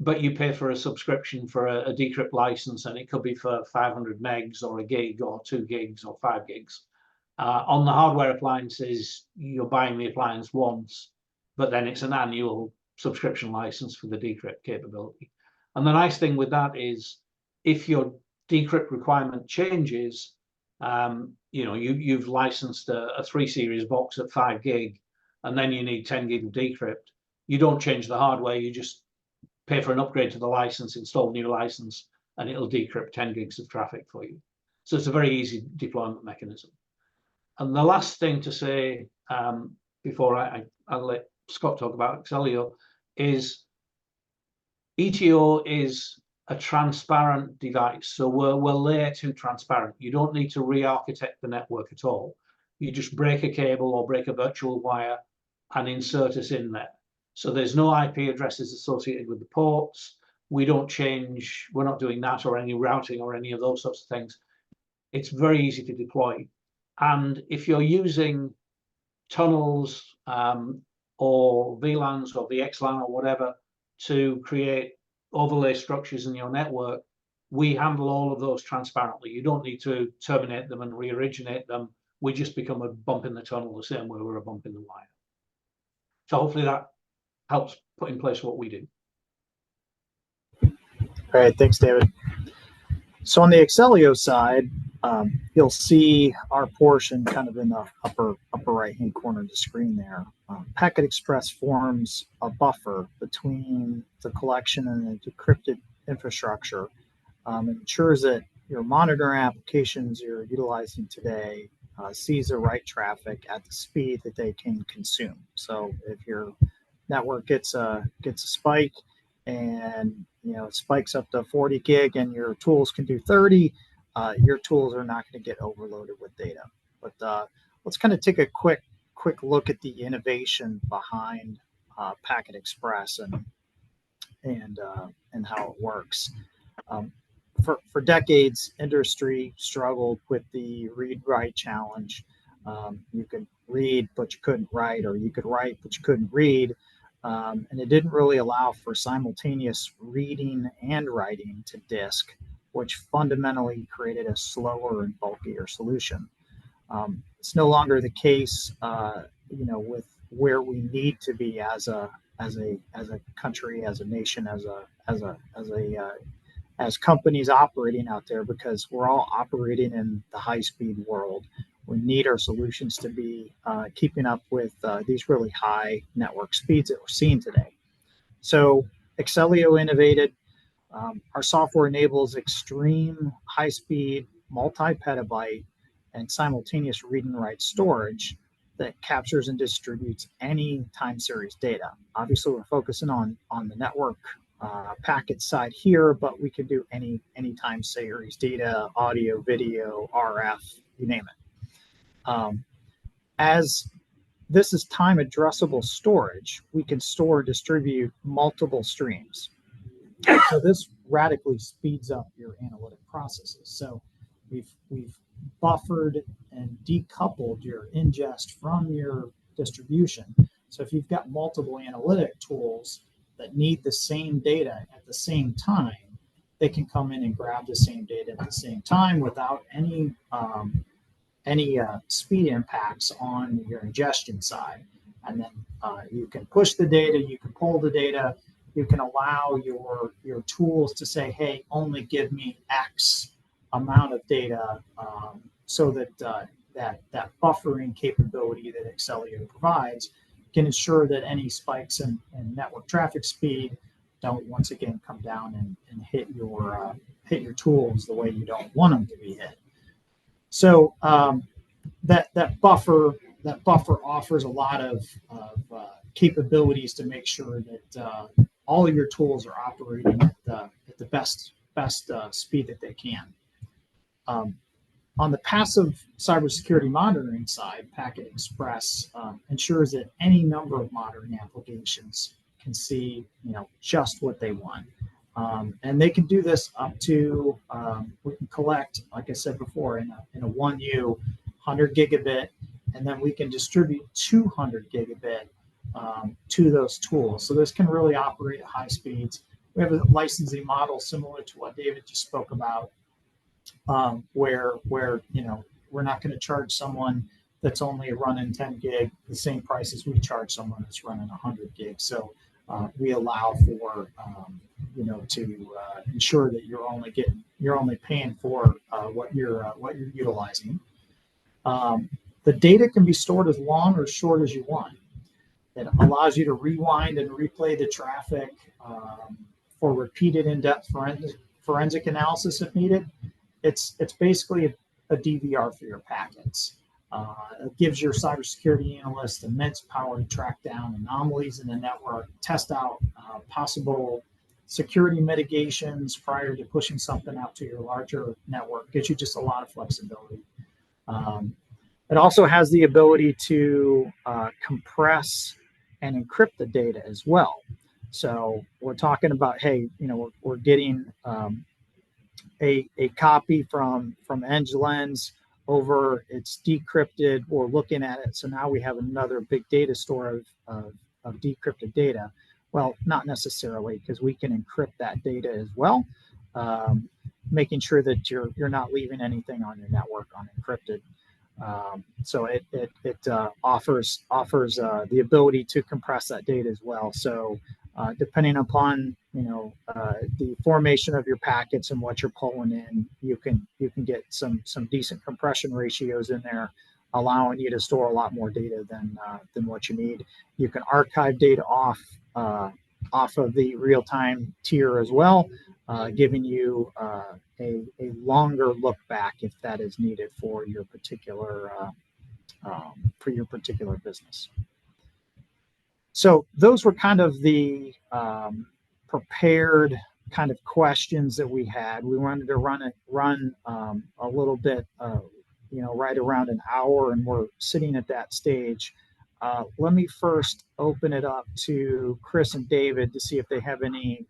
But you pay for a subscription for a decrypt license, and it could be for 500 megs or a gig or 2 gigs or 5 gigs. On the hardware appliances, you're buying the appliance once, but then it's an annual subscription license for the decrypt capability. And the nice thing with that is if your decrypt requirement changes, you've licensed a 3 series box at 5 gig, and then you need 10 gig of decrypt. You don't change the hardware, you just pay for an upgrade to the license, install a new license, and it'll decrypt 10 gigs of traffic for you. So it's a very easy deployment mechanism. And the last thing to say before I'll let Scott talk about Axellio is ETO is a transparent device. So we're layer 2 transparent. You don't need to re-architect the network at all. You just break a cable or break a virtual wire and insert us in there. So there's no IP addresses associated with the ports. We're not doing that or any routing or any of those sorts of things. It's very easy to deploy. And if you're using tunnels or VLANs or VXLAN or whatever to create overlay structures in your network, we handle all of those transparently. You don't need to terminate them and re-originate them. We just become a bump in the tunnel the same way we're a bump in the wire. So hopefully that helps put in place what we do. All right, thanks, David. So on the Axellio side, you'll see our portion kind of in the upper right-hand corner of the screen there. Packet Express forms a buffer between the collection and the decrypted infrastructure. It ensures that your monitoring applications you're utilizing today sees the right traffic at the speed that they can consume. So if your network gets a spike and it spikes up to 40 gig and your tools can do 30, your tools are not going to get overloaded with data. But let's kind of take a quick look at the innovation behind Packet Express and how it works. For decades, industry struggled with the read-write challenge. You could read, but you couldn't write, or you could write, but you couldn't read. And it didn't really allow for simultaneous reading and writing to disk, which fundamentally created a slower and bulkier solution. It's no longer the case, with where we need to be as a country, as a nation, as companies operating out there, because we're all operating in the high-speed world. We need our solutions to be keeping up with these really high network speeds that we're seeing today. So Axellio innovated. Our software enables extreme high-speed, multi-petabyte, and simultaneous read and write storage that captures and distributes any time series data. Obviously, we're focusing on the network packet side here, but we could do any time series data, audio, video, RF, you name it. As this is time addressable storage, we can store and distribute multiple streams. So this radically speeds up your analytic processes. So we've buffered and decoupled your ingest from your distribution. So if you've got multiple analytic tools that need the same data at the same time, they can come in and grab the same data at the same time without any speed impacts on your ingestion side. And then you can push the data, you can pull the data, you can allow your tools to say, hey, only give me X amount of data, so that that buffering capability that Axellio provides can ensure that any spikes in network traffic speed don't once again come down and hit your tools the way you don't want them to be hit. So that buffer offers a lot of capabilities to make sure that all of your tools are operating at the best speed that they can. On the passive cybersecurity monitoring side, Packet Express ensures that any number of monitoring applications can see, just what they want. And they can do this up to, we can collect, like I said before, in a 1U, 100 gigabit, and then we can distribute 200 gigabit to those tools. So this can really operate at high speeds. We have a licensing model similar to what David just spoke about, where we're not going to charge someone that's only running 10 gig the same price as we charge someone that's running 100 gig. So we allow for to ensure that you're only paying for what you're utilizing. The data can be stored as long or short as you want. It allows you to rewind and replay the traffic for repeated in-depth forensic analysis if needed. It's basically a DVR for your packets. It gives your cybersecurity analyst immense power to track down anomalies in the network, test out possible security mitigations prior to pushing something out to your larger network. Gives you just a lot of flexibility. It also has the ability to compress and encrypt the data as well. So we're talking about, hey, we're getting a copy from EdgeLens over, it's decrypted, we're looking at it. So now we have another big data store of decrypted data. Well, not necessarily, because we can encrypt that data as well, making sure that you're not leaving anything on your network unencrypted. So it offers the ability to compress that data as well. So depending upon the formation of your packets and what you're pulling in, you can get some decent compression ratios in there, allowing you to store a lot more data than what you need. You can archive data off of the real-time tier as well, giving you a longer look back if that is needed for your particular business. So those were kind of the prepared kind of questions that we had. We wanted to run a little bit, right around an hour, and we're sitting at that stage. Let me first open it up to Chris and David to see if they have any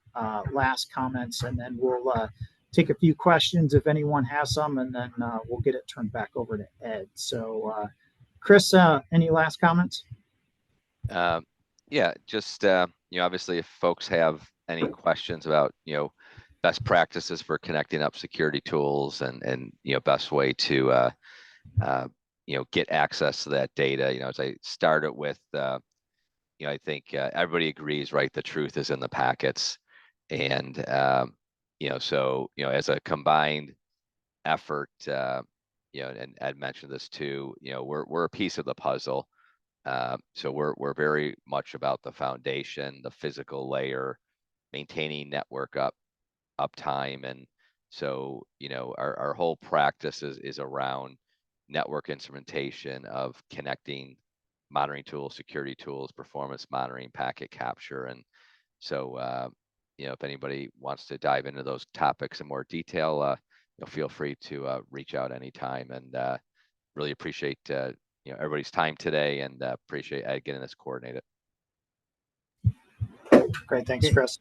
last comments, and then we'll take a few questions if anyone has some, and then we'll get it turned back over to Ed. So Chris, any last comments? Yeah, just obviously if folks have any questions about best practices for connecting up security tools and best way to get access to that data, as I started with, I think everybody agrees, right? The truth is in the packets, and so as a combined effort, and Ed mentioned this too, we're a piece of the puzzle. So we're very much about the foundation, the physical layer, maintaining network uptime, and so our whole practice is around network instrumentation of connecting monitoring tools, security tools, performance monitoring, packet capture, and so if anybody wants to dive into those topics in more detail, feel free to reach out anytime, and really appreciate everybody's time today, and appreciate Ed getting this coordinated. Great, thanks, Chris.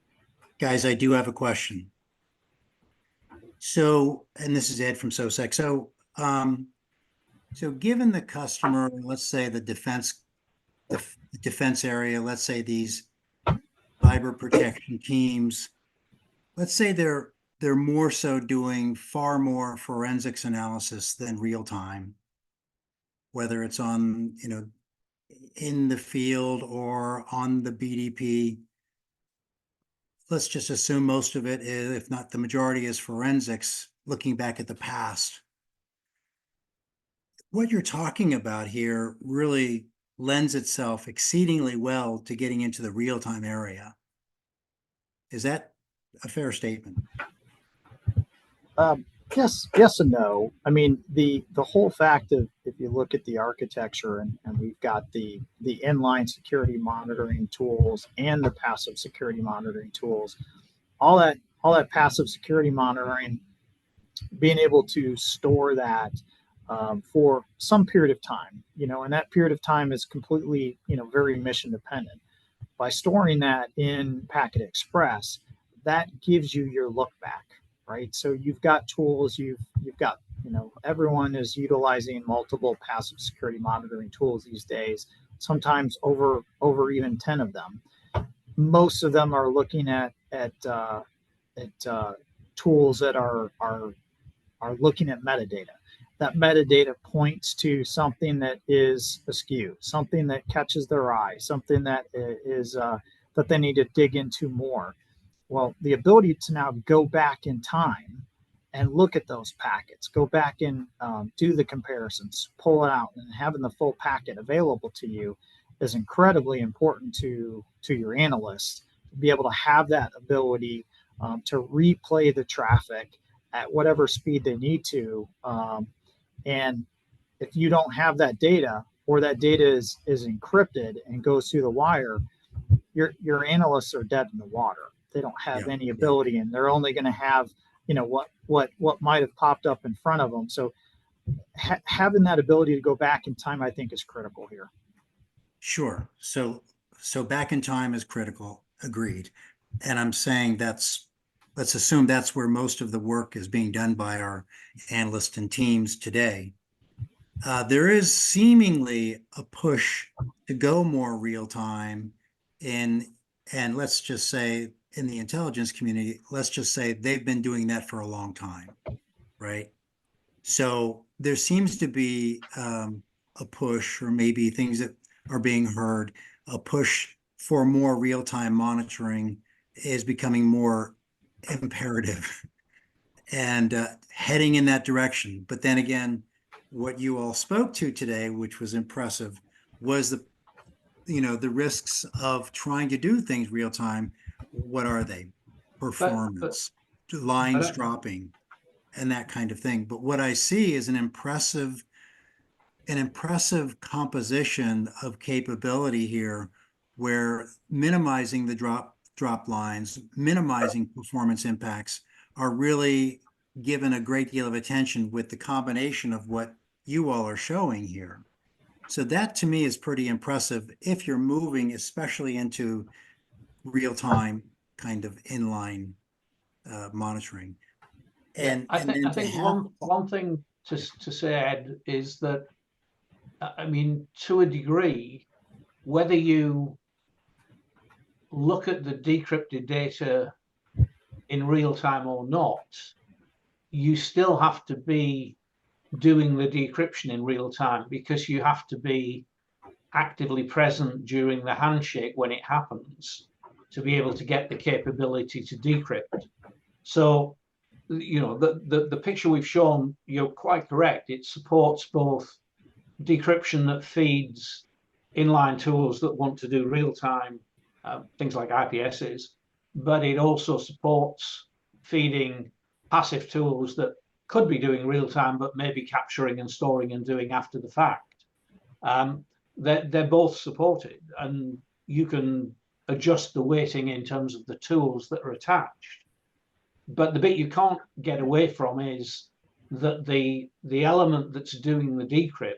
Guys, I do have a question. So, and this is Ed from SOSSEC. So given the customer, let's say the defense area, let's say these cyber protection teams, let's say they're more so doing far more forensics analysis than real time, whether it's on, in the field or on the BDP. Let's just assume most of it is, if not the majority, is forensics, looking back at the past. What you're talking about here really lends itself exceedingly well to getting into the real-time area. Is that a fair statement? Yes and no. I mean, the whole fact of, if you look at the architecture, and we've got the inline security monitoring tools and the passive security monitoring tools, all that passive security monitoring, being able to store that for some period of time, and that period of time is completely, very mission dependent. By storing that in Packet Express, that gives you your look back, right? So you've got tools, you've got, everyone is utilizing multiple passive security monitoring tools these days, sometimes over even 10 of them. Most of them are looking at tools that are looking at metadata. That metadata points to something that is askew, something that catches their eye, something that is that they need to dig into more. Well, the ability to now go back in time and look at those packets, go back and do the comparisons, pull it out, and having the full packet available to you is incredibly important to your analysts to be able to have that ability to replay the traffic at whatever speed they need to. And if you don't have that data, or that data is encrypted and goes through the wire, your analysts are dead in the water. They don't have any ability, and they're only going to have, what might have popped up in front of them. So having that ability to go back in time, I think, is critical here. Sure. So back in time is critical. Agreed. And I'm saying let's assume that's where most of the work is being done by our analysts and teams today. There is seemingly a push to go more real time and let's just say in the intelligence community, let's just say they've been doing that for a long time, right? So there seems to be a push, or maybe things that are being heard, a push for more real-time monitoring is becoming more imperative and heading in that direction. But then again, what you all spoke to today, which was impressive, was the risks of trying to do things real time. What are they? Performance, lines dropping, and that kind of thing. But what I see is an impressive composition of capability here, where minimizing the drop lines, minimizing performance impacts are really given a great deal of attention with the combination of what you all are showing here. So that to me is pretty impressive if you're moving, especially into real-time kind of inline monitoring. And I think one thing to say, Ed, is that, I mean, to a degree, whether you look at the decrypted data in real time or not, you still have to be doing the decryption in real time, because you have to be actively present during the handshake when it happens to be able to get the capability to decrypt. So, the picture we've shown, you're quite correct. It supports both decryption that feeds inline tools that want to do real-time things like IPSs, but it also supports feeding passive tools that could be doing real-time, but maybe capturing and storing and doing after the fact. They're both supported, and you can adjust the weighting in terms of the tools that are attached. But the bit you can't get away from is that the element that's doing the decrypt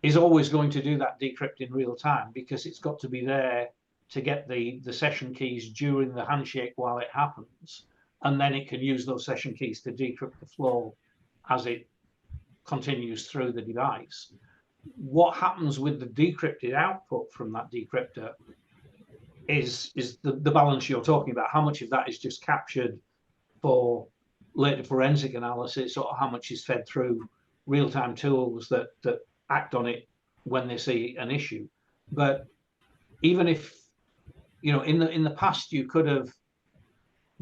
is always going to do that decrypt in real time, because it's got to be there to get the session keys during the handshake while it happens, and then it can use those session keys to decrypt the flow as it continues through the device. What happens with the decrypted output from that decryptor is the balance you're talking about. How much of that is just captured for later forensic analysis, or how much is fed through real-time tools that act on it when they see an issue. But even if, in the past you could have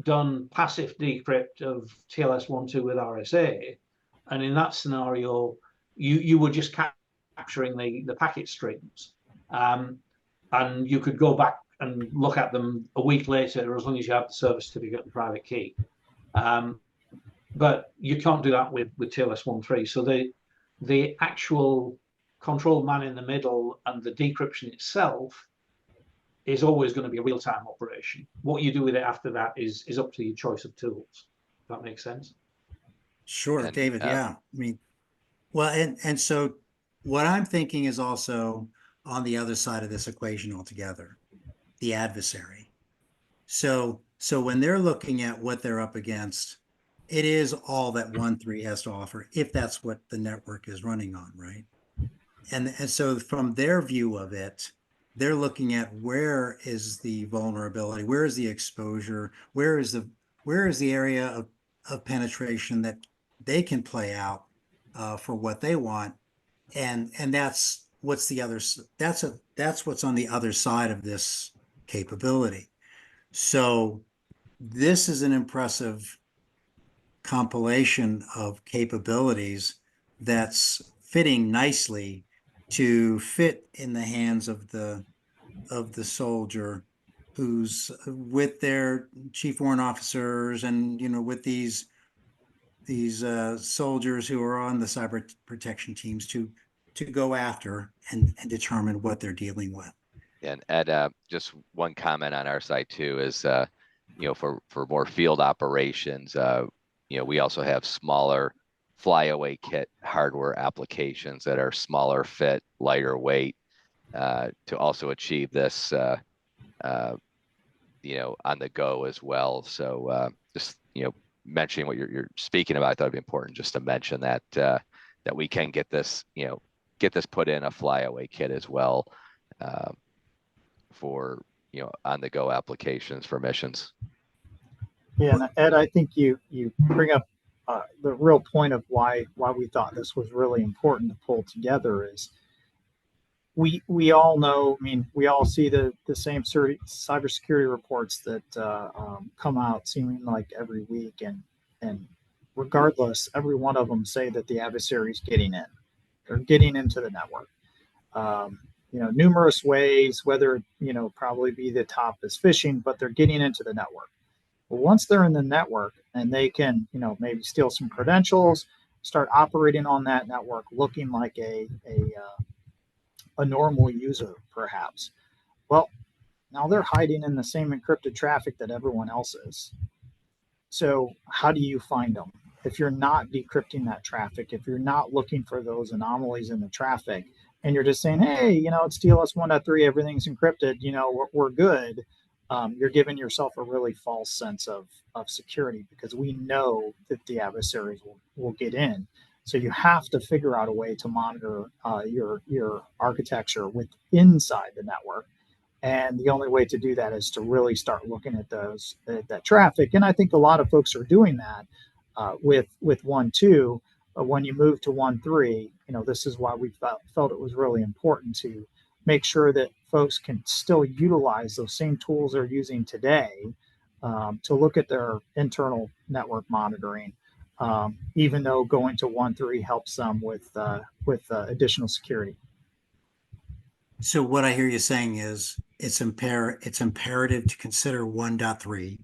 done passive decrypt of TLS 1.2 with RSA, and in that scenario you would just capturing the packet streams. And you could go back and look at them a week later, as long as you have the service certificate and private key. But you can't do that with TLS 1.3. So the actual control man in the middle and the decryption itself is always going to be a real-time operation. What you do with it after that is up to your choice of tools. If that makes sense. Sure, And, David. Yeah. I mean, well, and so what I'm thinking is also on the other side of this equation altogether, the adversary. So when they're looking at what they're up against, it is all that 1.3 has to offer, if that's what the network is running on, right? And so from their view of it, they're looking at where is the vulnerability, where is the exposure, where is the area of penetration that they can play out for what they want, and that's what's what's on the other side of this capability. So this is an impressive compilation of capabilities that's fitting nicely to fit in the hands of the soldier who's with their chief warrant officers and with these soldiers who are on the cyber protection teams to go after and determine what they're dealing with. And Ed, just one comment on our side too is, for more field operations, we also have smaller flyaway kit hardware applications that are smaller fit, lighter weight, to also achieve this, on the go as well. So just, mentioning what you're speaking about, I thought it'd be important just to mention that, that we can get this, put in a flyaway kit as well, for, on the go applications for missions. Yeah, and Ed, I think you bring up the real point of why we thought this was really important to pull together is we all know, I mean, we all see the same cybersecurity reports that come out seeming like every week, and regardless, every one of them say that the adversary's getting in. They're getting into the network. Numerous ways, whether, probably be the top is phishing, but they're getting into the network. Well, once they're in the network and they can, maybe steal some credentials, start operating on that network, looking like a normal user, perhaps. Well, now they're hiding in the same encrypted traffic that everyone else is. So how do you find them? If you're not decrypting that traffic, if you're not looking for those anomalies in the traffic, and you're just saying, hey, it's TLS 1.3, everything's encrypted, we're good. You're giving yourself a really false sense of security, because we know that the adversaries will get in. So you have to figure out a way to monitor your architecture inside the network. And the only way to do that is to really start looking at that traffic. And I think a lot of folks are doing that with 1.2. When you move to 1.3, this is why we felt it was really important to make sure that folks can still utilize those same tools they're using today to look at their internal network monitoring, even though going to 1.3 helps them with additional security. So what I hear you saying is it's imperative to consider 1.3.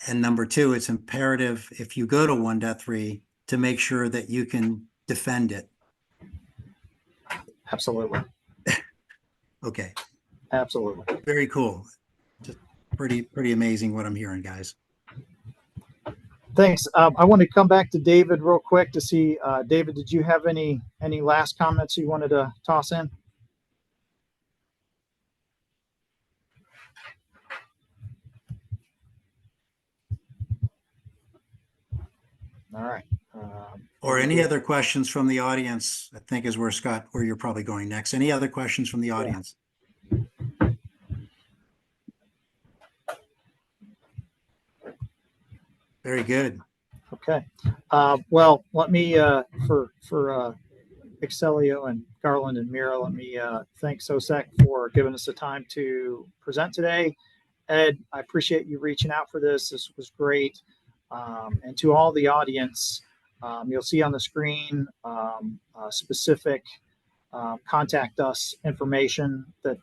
And number two, it's imperative, if you go to 1.3, to make sure that you can defend it. Absolutely. Okay. Absolutely. Very cool. Just pretty amazing what I'm hearing, guys. Thanks. I want to come back to David real quick to see, David, did you have any last comments you wanted to toss in? All right. Or any other questions from the audience, I think is where you're probably going next. Any other questions from the audience? Very good. Okay. Well, let me, for Axellio and Garland and Mira, let me thank SOSSEC for giving us the time to present today. Ed, I appreciate you reaching out for this. This was great. And to all the audience, You'll see on the screen specific contact us information that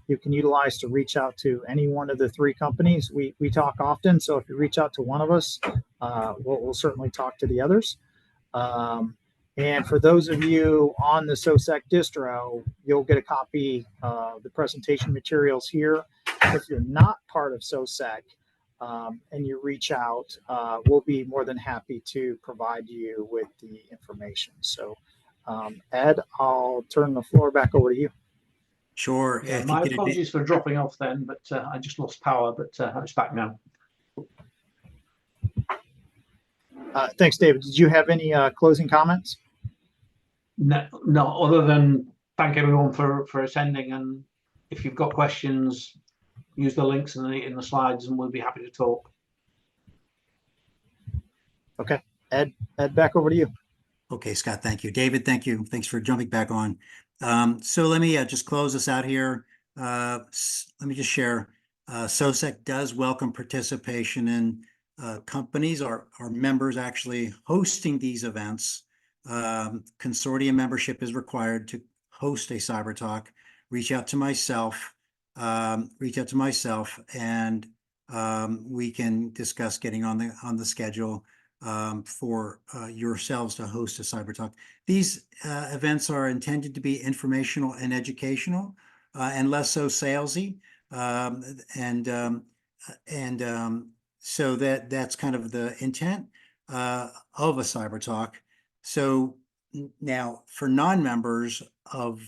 you can utilize to reach out to any one of the three companies. We talk often, so if you reach out to one of us, we'll certainly talk to the others. And for those of you on the SOSSEC distro, you'll get a copy of the presentation materials here. If you're not part of SOSSEC and you reach out, we'll be more than happy to provide you with the information. So, Ed, I'll turn the floor back over to you. Sure. Yeah, If my you could apologies for dropping off then, but I just lost power, but it's back now. Thanks, David. Did you have any closing comments? No, other than thank everyone for attending, and if you've got questions, use the links in the slides, and we'll be happy to talk. Okay, Ed, back over to you. Okay, Scott, thank you. David, thank you. Thanks for jumping back on. So let me just close this out here. Let me just share. SOSSEC does welcome participation in companies, our members actually hosting these events. Consortium membership is required to host a cyber talk. Reach out to myself, and we can discuss getting on the schedule for yourselves to host a cyber talk. These events are intended to be informational and educational, and less so salesy. So that's kind of the intent of a cyber talk. So now for non-members of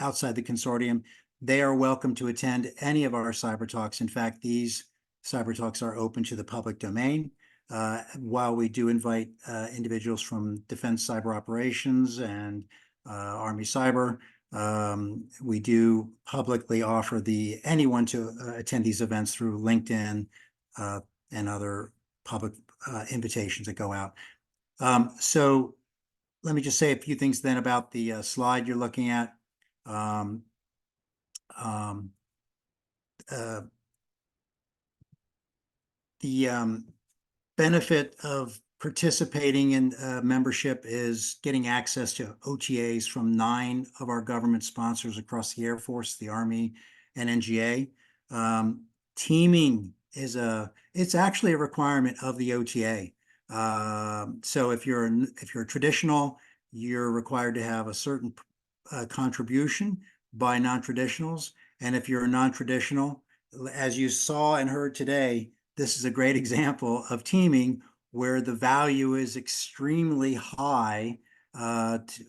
outside the consortium, they are welcome to attend any of our cyber talks. In fact, these cyber talks are open to the public domain. While we do invite individuals from Defense Cyber Operations and Army Cyber, we do publicly offer anyone to attend these events through LinkedIn and other public invitations that go out. So let me just say a few things then about the slide you're looking at. The benefit of participating in membership is getting access to OTAs from 9 of our government sponsors across the Air Force, the Army, and NGA. Teaming is it's actually a requirement of the OTA. So if you're traditional, you're required to have a certain contribution by non-traditionals. And if you're a non-traditional, as you saw and heard today, this is a great example of teaming where the value is extremely high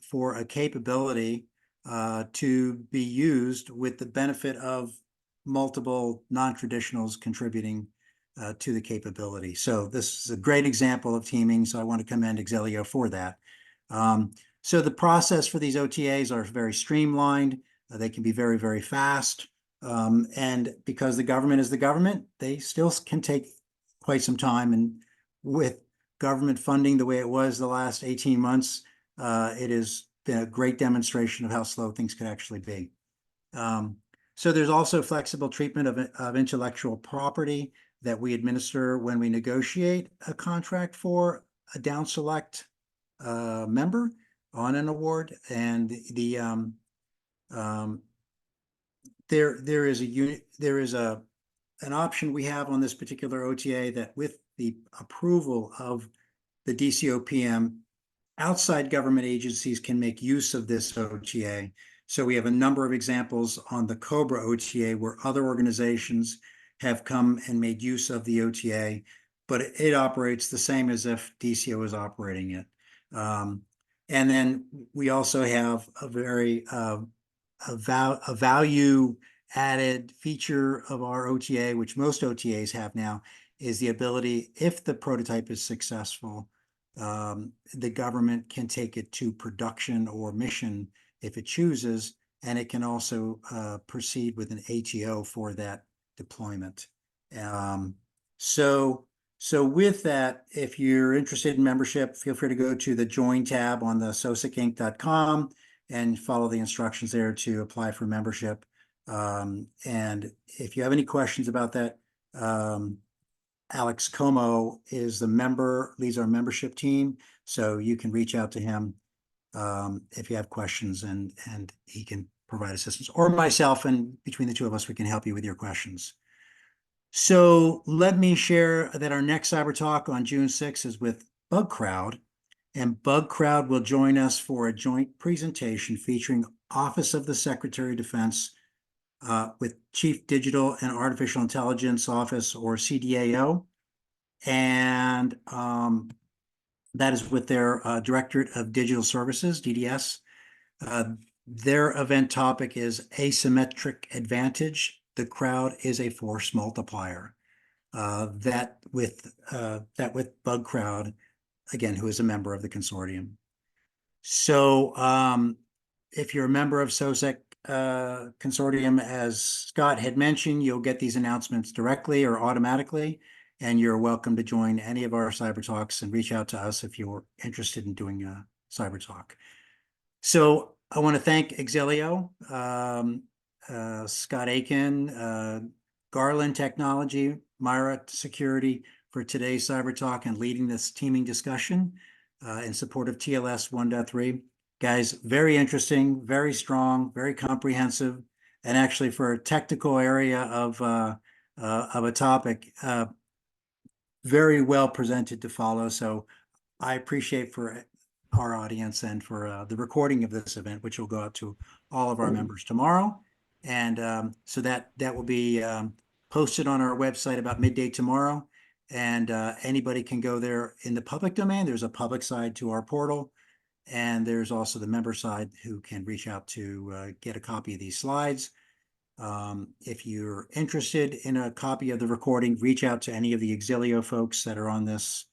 for a capability to be used with the benefit of multiple non-traditionals contributing to the capability. So this is a great example of teaming. So I want to commend Axellio for that. So the process for these OTAs are very streamlined. They can be very, very fast. And because the government is the government, they still can take quite some time. And with government funding the way it was the last 18 months, it has been a great demonstration of how slow things can actually be. So there's also flexible treatment of intellectual property that we administer when we negotiate a contract for a down select member on an award. And there is an option we have on this particular OTA that with the approval of the DCOPM, outside government agencies can make use of this OTA. So we have a number of examples on the COBRA OTA where other organizations have come and made use of the OTA, but it operates the same as if DCO is operating it. And then we also have a very a value added feature of our OTA, which most OTAs have now, is the ability, if the prototype is successful, the government can take it to production or mission if it chooses, and it can also proceed with an ATO for that deployment. So with that, if you're interested in membership, feel free to go to the Join tab on the SOSSECinc.com and follow the instructions there to apply for membership. And if you have any questions about that, Alex Como is the member, leads our membership team. So you can reach out to him if you have questions, and he can provide assistance, or myself, and between the two of us, we can help you with your questions. So let me share that our next Cyber Talk on June 6th is with Bug Crowd, and Bug Crowd will join us for a joint presentation featuring Office of the Secretary of Defense with Chief Digital and Artificial Intelligence Office, or CDAO. And that is with their Directorate of Digital Services, DDS. Their event topic is asymmetric advantage. The crowd is a force multiplier. That with Bug Crowd, again, who is a member of the consortium. So if you're a member of SOSSEC consortium, as Scott had mentioned, you'll get these announcements directly or automatically, and you're welcome to join any of our Cyber Talks and reach out to us if you're interested in doing a Cyber Talk. So I want to thank Axellio, Scott Aiken, Garland Technology, Mira Security for today's Cyber Talk and leading this teaming discussion in support of TLS 1.3. Guys, very interesting, very strong, very comprehensive, and actually for a technical area of a topic, very well presented to follow. So I appreciate for our audience and for the recording of this event, which will go out to all of our members tomorrow. And so that will be posted on our website about midday tomorrow. And anybody can go there in the public domain. There's a public side to our portal. And there's also the member side who can reach out to get a copy of these slides. If you're interested in a copy of the recording, reach out to any of the Axellio folks that are on this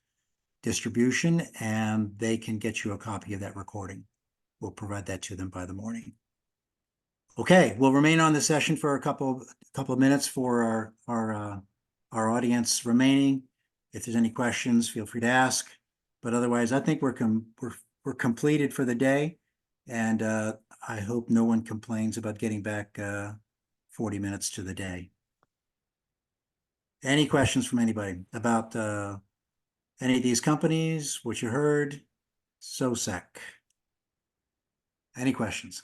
distribution, and they can get you a copy of that recording. We'll provide that to them by the morning. Okay, we'll remain on the session for a couple of minutes for our audience remaining. If there's any questions, feel free to ask. But otherwise, I think we're completed for the day, and I hope no one complains about getting back 40 minutes to the day. Any questions from anybody about any of these companies, what you heard, SOSSEC? Any questions?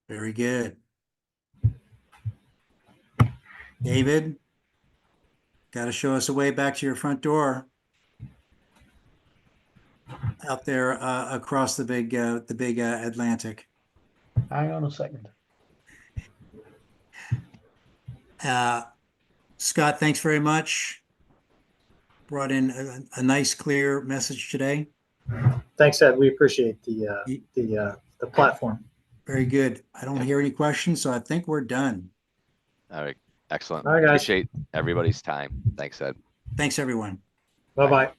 Very good. David, got to show us a way back to your front door out there across the big Atlantic. Hang on a second. Scott, thanks very much. Brought in a nice, clear message today. Thanks, Ed. We appreciate the platform. Very good. I don't hear any questions, so I think we're done. All right. Excellent. All right, guys. Appreciate everybody's time. Thanks, Ed. Thanks, everyone. Bye-bye.